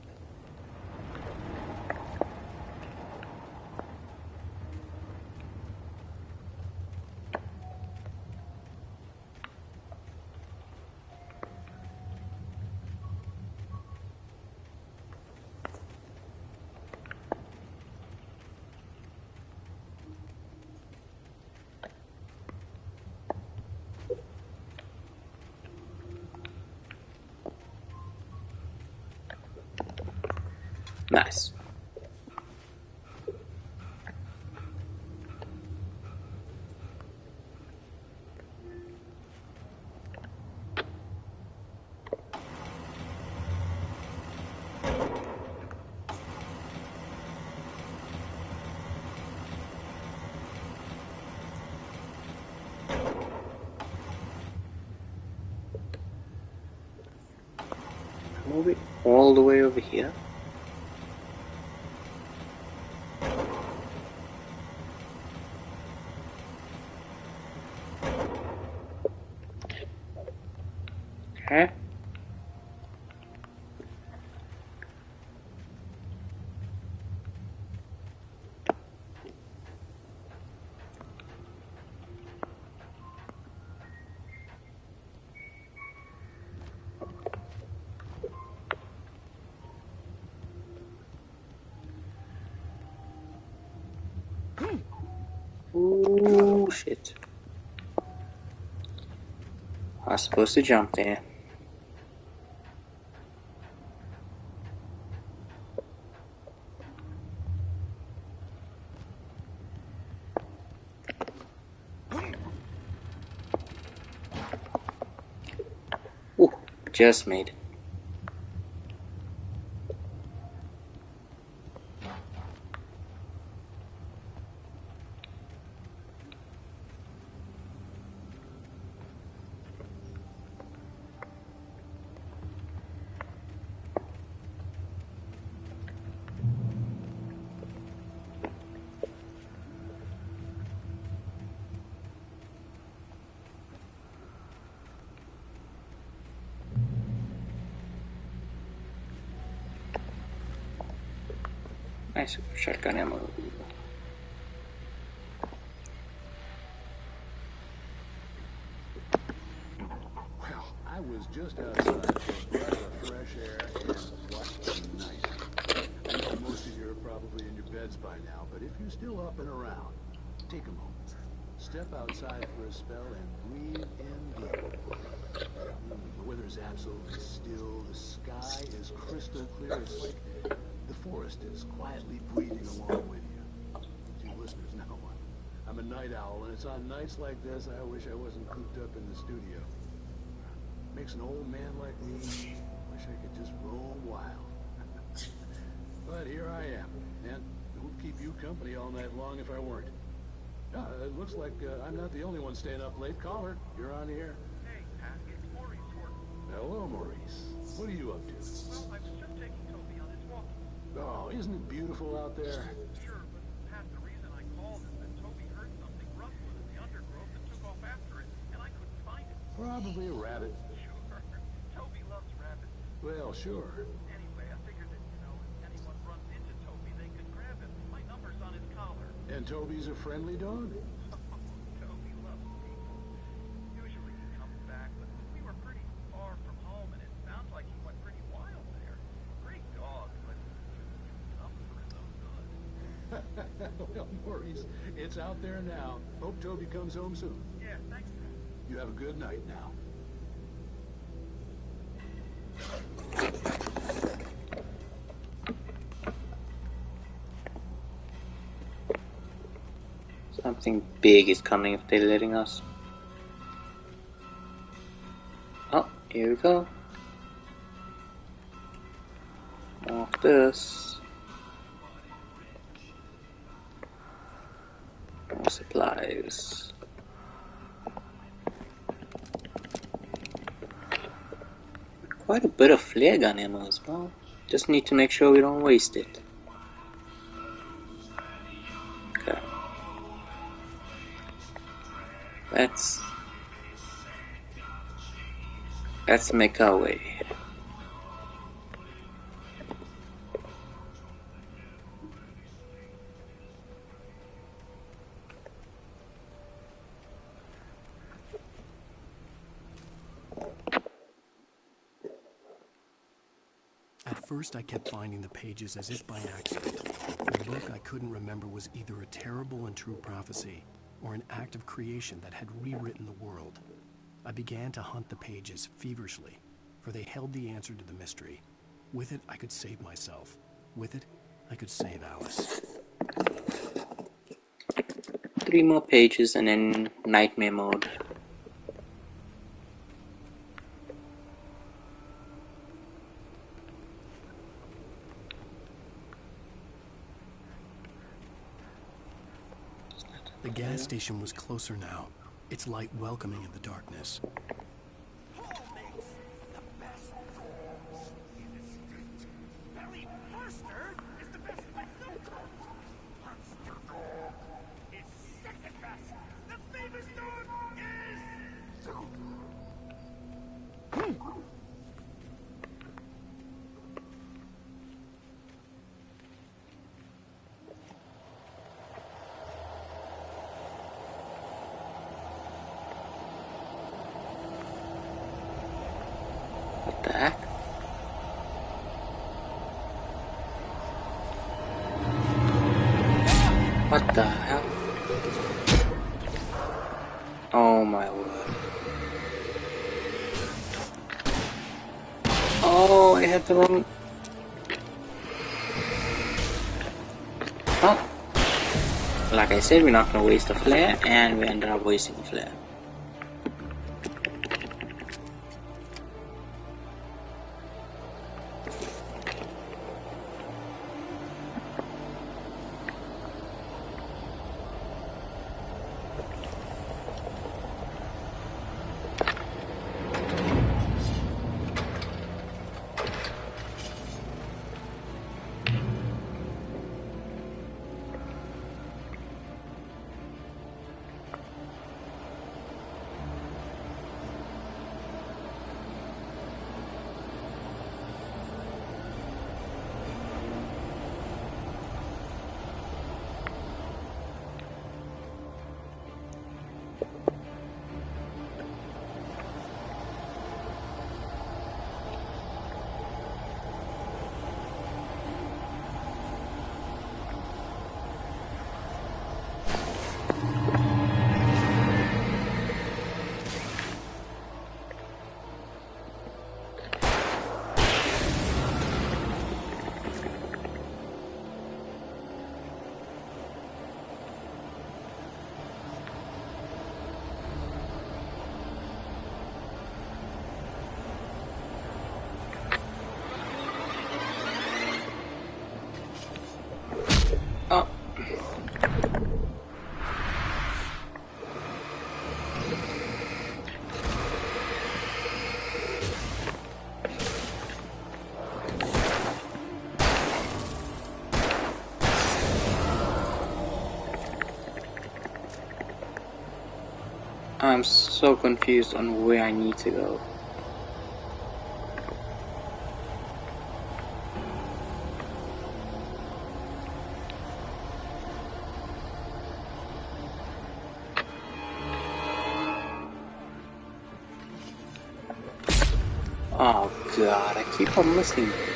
Speaker 1: Nice. Moving all the way over here. Okay. Ooh, shit. I was supposed to jump there. Ooh, just made it. Nice shotgun ammo.
Speaker 5: Well, I was just outside for a breath of fresh air, and what a night. I know most of you are probably in your beds by now, but if you're still up and around, take a moment. Step outside for a spell and breathe in deep. The weather's absolutely still. The sky is crystal clear. It's like the forest is quietly breathing along with you. You listeners know I'm a night owl, and it's on nights like this I wish I wasn't cooped up in the studio. Makes an old man like me wish I could just roam wild. But here I am, and it would keep you company all night long if I weren't. It looks like I'm not the only one staying up late. Caller, you're on the air.
Speaker 16: Hey, Pat, it's Maurice Horton.
Speaker 5: Hello, Maurice. What are you up to?
Speaker 16: Well, I was just taking Toby on his walk.
Speaker 5: Oh, isn't it beautiful out there?
Speaker 16: Sure, but Pat, the reason I called is that Toby heard something rustling in the undergrowth and took off after it, and I couldn't find it.
Speaker 5: Probably a rabbit.
Speaker 16: Sure. Toby loves rabbits.
Speaker 5: Well, sure.
Speaker 16: Anyway, I figured that, if anyone runs into Toby, they could grab him. My number's on his collar.
Speaker 5: And Toby's a friendly dog?
Speaker 16: Toby loves people. Usually he comes back, but we were pretty far from home, and it sounds like he went pretty wild there. Great dog, but something for his own good.
Speaker 5: Well, Maurice, it's out there now. Hope Toby comes home soon.
Speaker 16: Yeah, thanks.
Speaker 5: You have a good night now.
Speaker 1: Something big is coming if they're letting us. Oh, here we go. More of this. PS5s. Quite a bit of flare gun ammo as well. Just need to make sure we don't waste it. Okay. Let's make our way.
Speaker 2: At first, I kept finding the pages as if by accident. The book I couldn't remember was either a terrible and true prophecy or an act of creation that had rewritten the world. I began to hunt the pages feverishly, for they held the answer to the mystery. With it, I could save myself. With it, I could save Alice.
Speaker 1: 3 more pages and then nightmare mode.
Speaker 2: The gas station was closer now, its light welcoming in the darkness.
Speaker 1: What the heck? What the hell? Oh my word. Oh, I had the wrong... Well, like I said, we're not gonna waste a flare, and we ended up wasting a flare. Oh. I'm so confused on where I need to go. Oh god, I keep on missing this.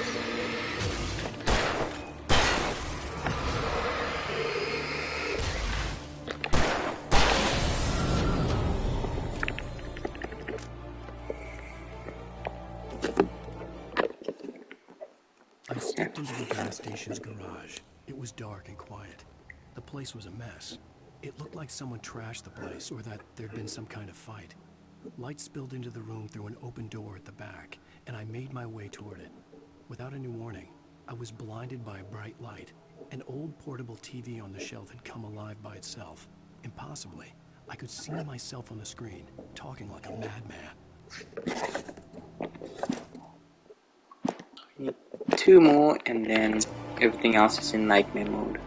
Speaker 2: I stepped into the gas station's garage. It was dark and quiet. The place was a mess. It looked like someone trashed the place or that there'd been some kind of fight. Light spilled into the room through an open door at the back, and I made my way toward it. Without any warning, I was blinded by a bright light. An old portable TV on the shelf had come alive by itself. Impossibly, I could see myself on the screen, talking like a madman.
Speaker 1: Need 2 more, and then everything else is in nightmare mode.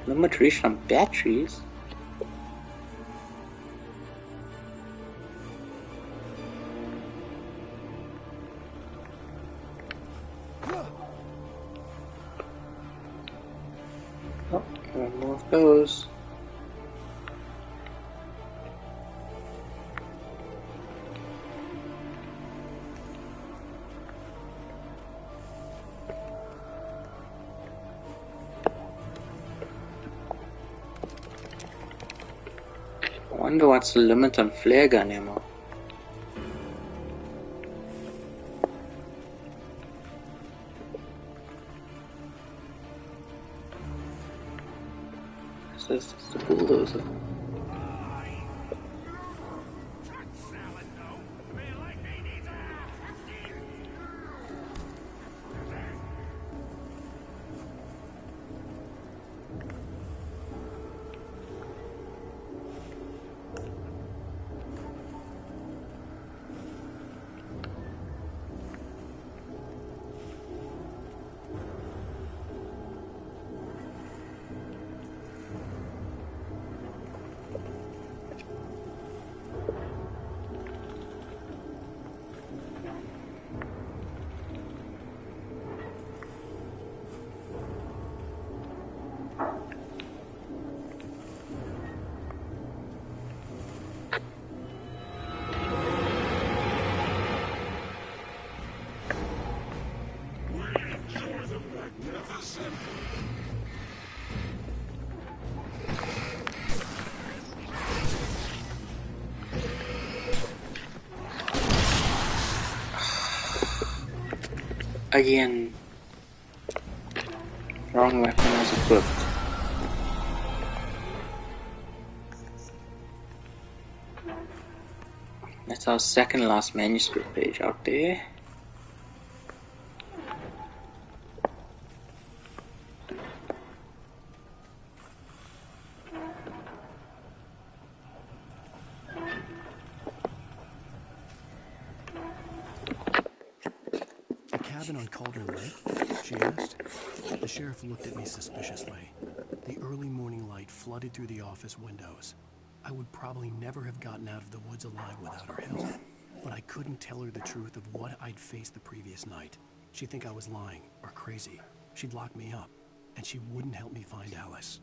Speaker 1: Limitation on batteries? Oh, remove those. I wonder what's the limit on flare gun ammo. This is the bulldozer. Again, wrong weapon was equipped. That's our second last manuscript page out there.
Speaker 2: A cabin on Cauldron Lake? She asked. The sheriff looked at me suspiciously. The early morning light flooded through the office windows. I would probably never have gotten out of the woods alive without her help, but I couldn't tell her the truth of what I'd faced the previous night. She'd think I was lying or crazy. She'd lock me up, and she wouldn't help me find Alice.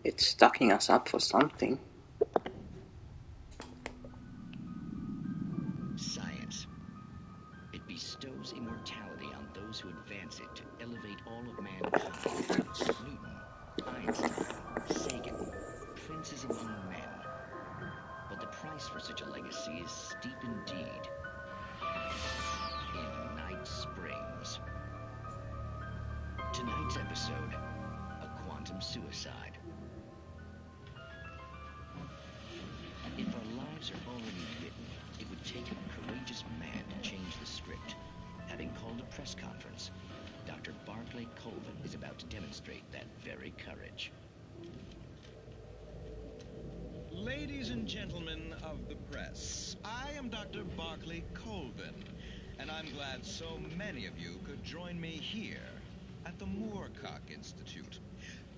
Speaker 1: It's stocking us up for something.
Speaker 17: Science. It bestows immortality on those who advance it to elevate all of mankind. Newton, Einstein, Sagan, princes among men. But the price for such a legacy is steep indeed. In Night Springs. Tonight's episode, a quantum suicide. If our lives are already written, it would take a courageous man to change the script. Having called a press conference, Dr. Barclay Colvin is about to demonstrate that very courage.
Speaker 18: Ladies and gentlemen of the press, I am Dr. Barclay Colvin, and I'm glad so many of you could join me here at the Moorcock Institute.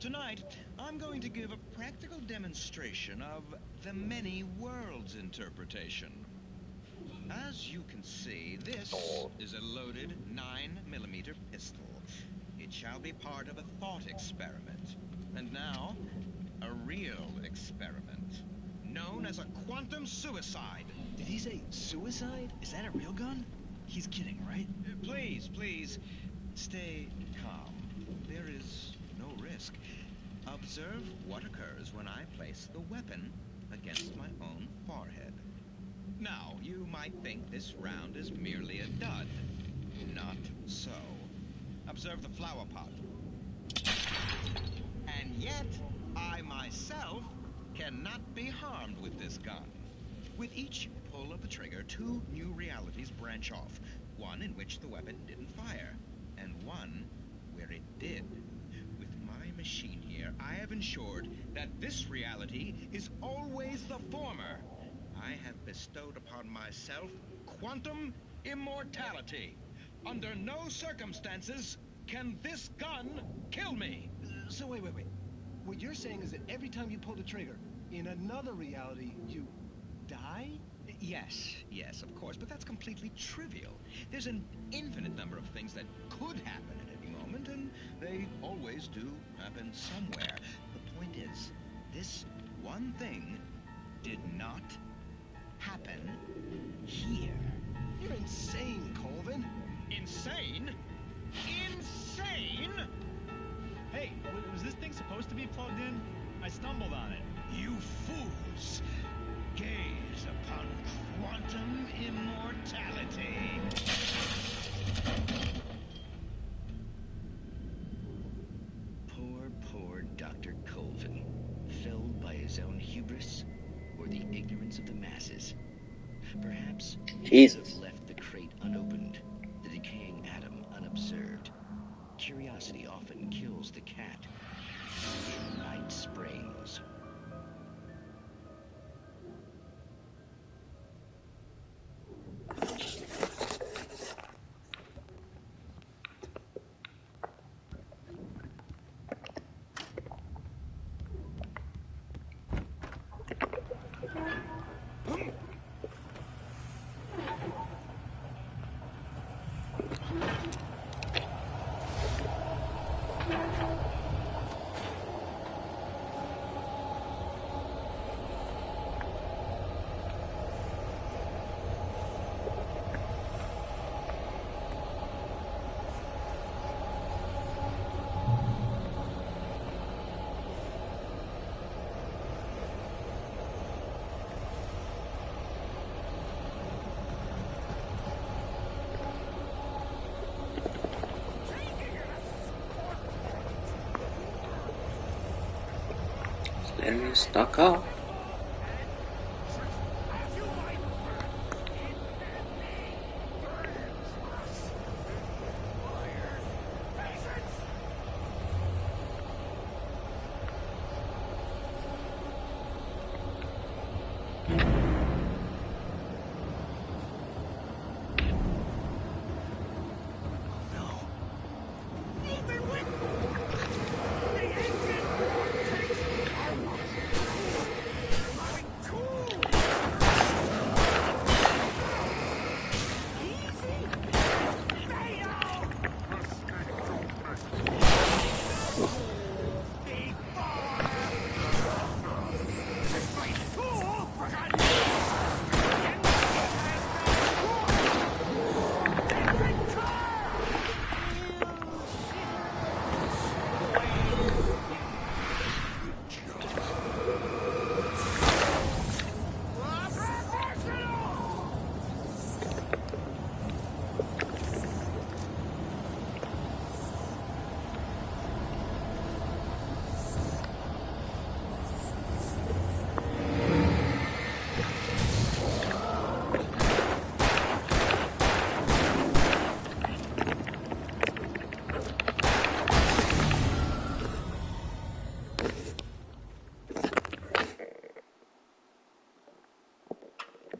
Speaker 18: Tonight, I'm going to give a practical demonstration of the many worlds interpretation. As you can see, this is a loaded 9mm pistol. It shall be part of a thought experiment. And now, a real experiment, known as a quantum suicide.
Speaker 11: Did he say suicide? Is that a real gun?
Speaker 18: He's kidding, right? Please, please, stay calm. There is no risk. Observe what occurs when I place the weapon against my own forehead. Now, you might think this round is merely a dud. Not so. Observe the flower pot. And yet, I myself cannot be harmed with this gun. With each pull of the trigger, 2 new realities branch off. One in which the weapon didn't fire, and one where it did. With my machine here, I have ensured that this reality is always the former. I have bestowed upon myself quantum immortality. Under no circumstances can this gun kill me.
Speaker 15: So wait. What you're saying is that every time you pull the trigger, in another reality, you die?
Speaker 18: Yes, of course, but that's completely trivial. There's an infinite number of things that could happen at any moment, and they always do happen somewhere. The point is, this one thing did not happen here.
Speaker 15: You're insane, Colvin.
Speaker 18: Insane? Insane?
Speaker 19: Hey, was this thing supposed to be plugged in? I stumbled on it.
Speaker 18: You fools! Gaze upon quantum immortality.
Speaker 17: Poor Dr. Colvin, felled by his own hubris or the ignorance of the masses. Perhaps he should have left the crate unopened, the decaying atom unobserved. Curiosity often kills the cat. Night Springs.
Speaker 1: Let me stock up.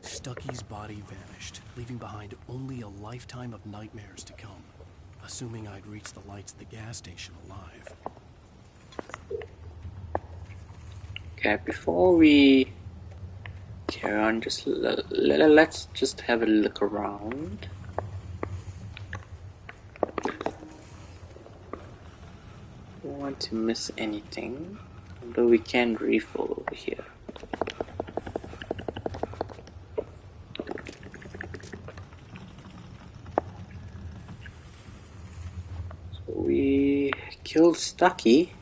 Speaker 2: Stucky's body vanished, leaving behind only a lifetime of nightmares to come, assuming I'd reach the lights at the gas station alive.
Speaker 1: Okay, before we carry on, just let's just have a look around. Don't want to miss anything, although we can refill over here. Killed Stucky?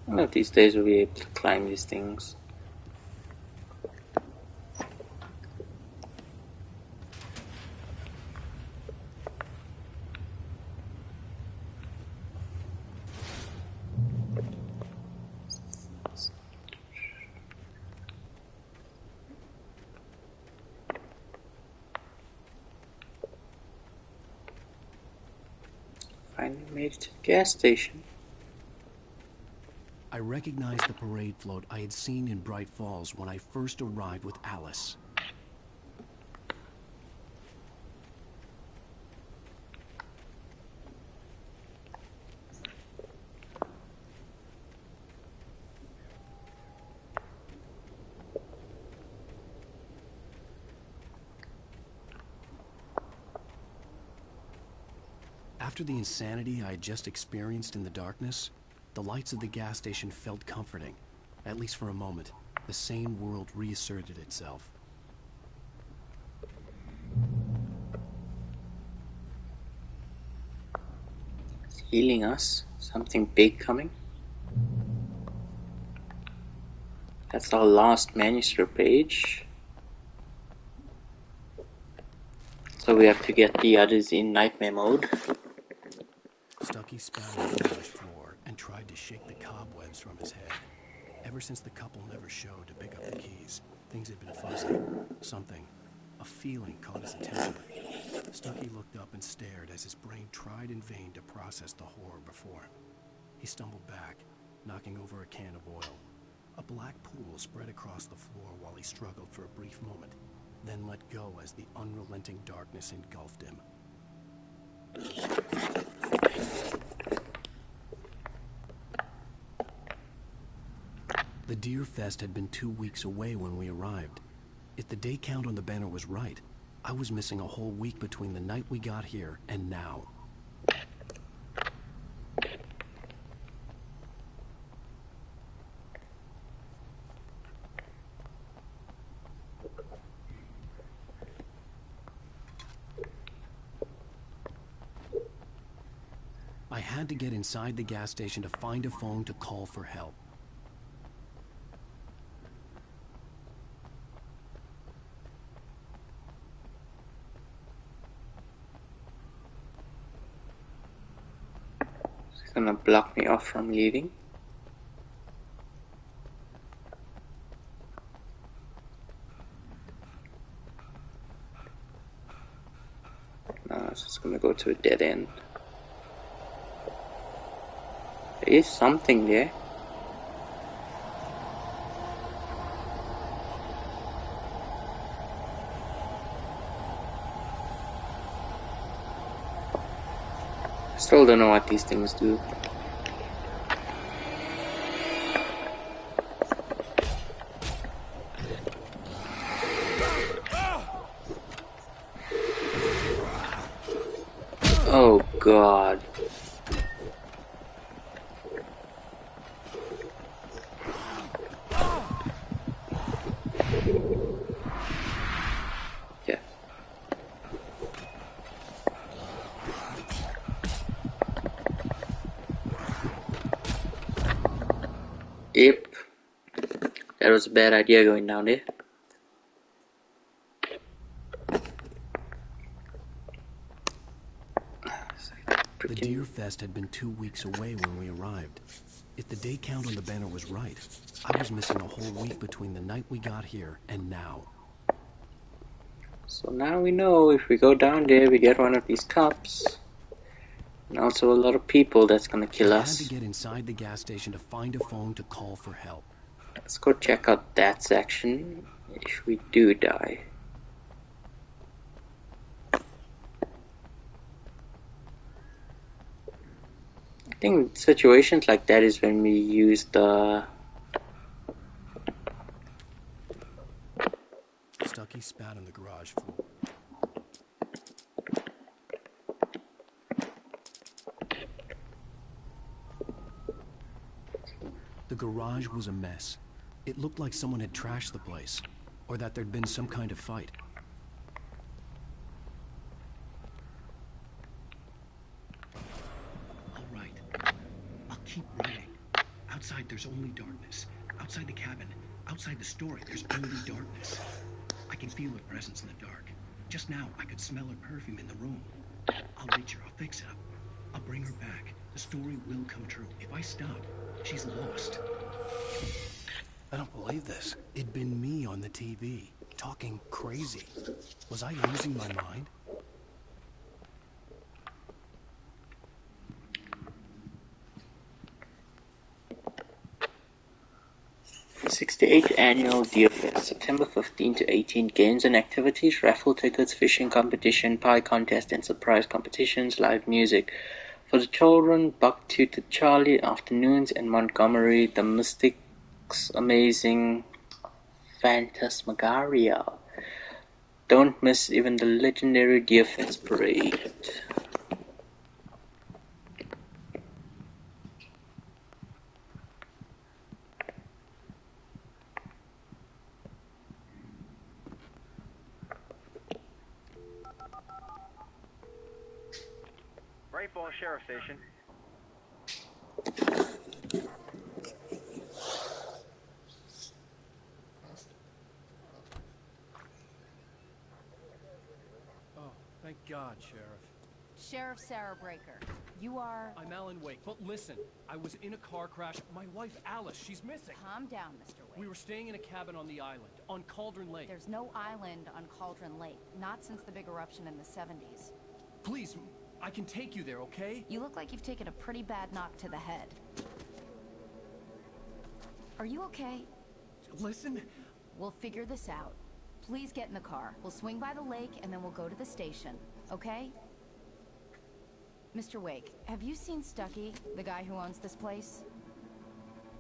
Speaker 1: One of these days we'll be able to climb these things. Finally made it to the gas station.
Speaker 2: I recognized the parade float I had seen in Bright Falls when I first arrived with Alice. After the insanity I had just experienced in the darkness, the lights of the gas station felt comforting, at least for a moment. The sane world reasserted itself.
Speaker 1: It's healing us. Something big coming. That's our last manuscript page. So we have to get the others in nightmare mode.
Speaker 2: Stucky spat on the polished floor and tried to shake the cobwebs from his head. Ever since the couple never showed to pick up the keys, things had been fuzzy. Something, a feeling caught his attention. Stucky looked up and stared as his brain tried in vain to process the horror before him. He stumbled back, knocking over a can of oil. A black pool spread across the floor while he struggled for a brief moment, then let go as the unrelenting darkness engulfed him. The Deer Fest had been 2 weeks away when we arrived. If the day count on the banner was right, I was missing a whole week between the night we got here and now. I had to get inside the gas station to find a phone to call for help.
Speaker 1: It's gonna block me off from leaving. No, it's just gonna go to a dead end. There is something there. Still don't know what these things do. Oh God. Yeah. Yep. That was a bad idea going down there.
Speaker 2: The Deer Fest had been 2 weeks away when we arrived. If the day count on the banner was right, I was missing a whole week between the night we got here and now.
Speaker 1: So now we know if we go down there, we get one of these cups. And also a lot of people that's gonna kill
Speaker 2: I
Speaker 1: us.
Speaker 2: had to get inside the gas station to find a phone to call for help.
Speaker 1: Let's go check out that section if we do die. I think situations like that is when we use the
Speaker 2: spat on the garage floor. The garage was a mess. It looked like someone had trashed the place, or that there'd been some kind of fight.
Speaker 20: All right. I'll keep writing. Outside, there's only darkness. Outside the cabin, outside the story, there's only darkness. I can feel her presence in the dark. Just now, I could smell her perfume in the room. I'll reach her. I'll fix it up. I'll bring her back. The story will come true. If I stop, she's lost.
Speaker 2: I don't believe this. It'd been me on the TV, talking crazy. Was I losing my mind?
Speaker 1: The 68th Annual Deer Fest, September 15 to 18. Games and activities, raffle tickets, fishing competition, pie contest and surprise competitions, live music. For the children, Buck-Tooted Charlie, Afternoons in Montgomery, The Mystics' Amazing Phantasmagoria. Don't miss even the legendary Deer Fest parade.
Speaker 16: Great Falls Sheriff Station.
Speaker 15: Oh, thank God, Sheriff.
Speaker 14: Sheriff Sarah Breaker, you are...
Speaker 15: I'm Alan Wake, but listen, I was in a car crash. My wife, Alice, she's missing.
Speaker 14: Calm down, Mr. Wake.
Speaker 15: We were staying in a cabin on the island, on Cauldron Lake.
Speaker 14: There's no island on Cauldron Lake, not since the big eruption in the 70s.
Speaker 15: Please, I can take you there, okay?
Speaker 14: You look like you've taken a pretty bad knock to the head. Are you okay?
Speaker 15: Listen.
Speaker 14: We'll figure this out. Please get in the car. We'll swing by the lake and then we'll go to the station, okay? Mr. Wake, have you seen Stucky, the guy who owns this place?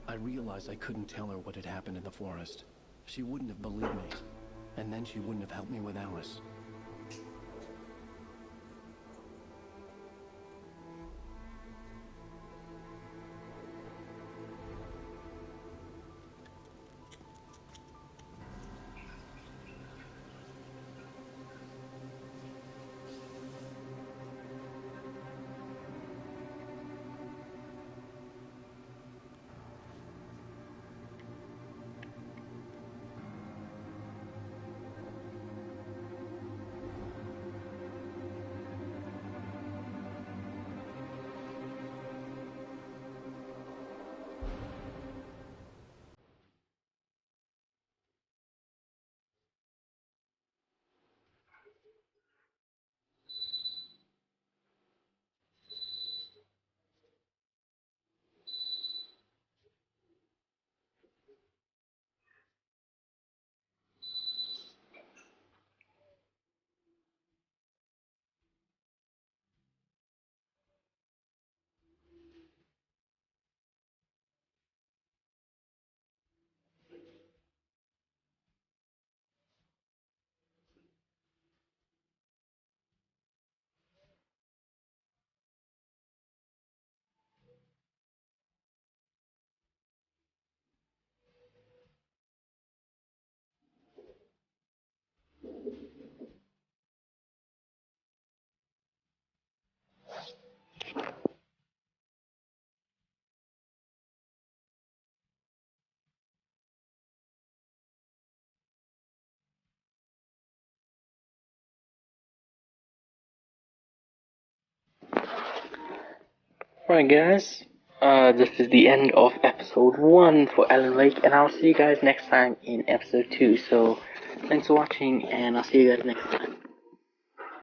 Speaker 2: I realized I couldn't tell her what had happened in the forest. She wouldn't have believed me. And then she wouldn't have helped me with Alice.
Speaker 1: Right guys, this is the end of episode 1 for Alan Wake, and I'll see you guys next time in episode 2. So, thanks for watching, and I'll see you guys next time.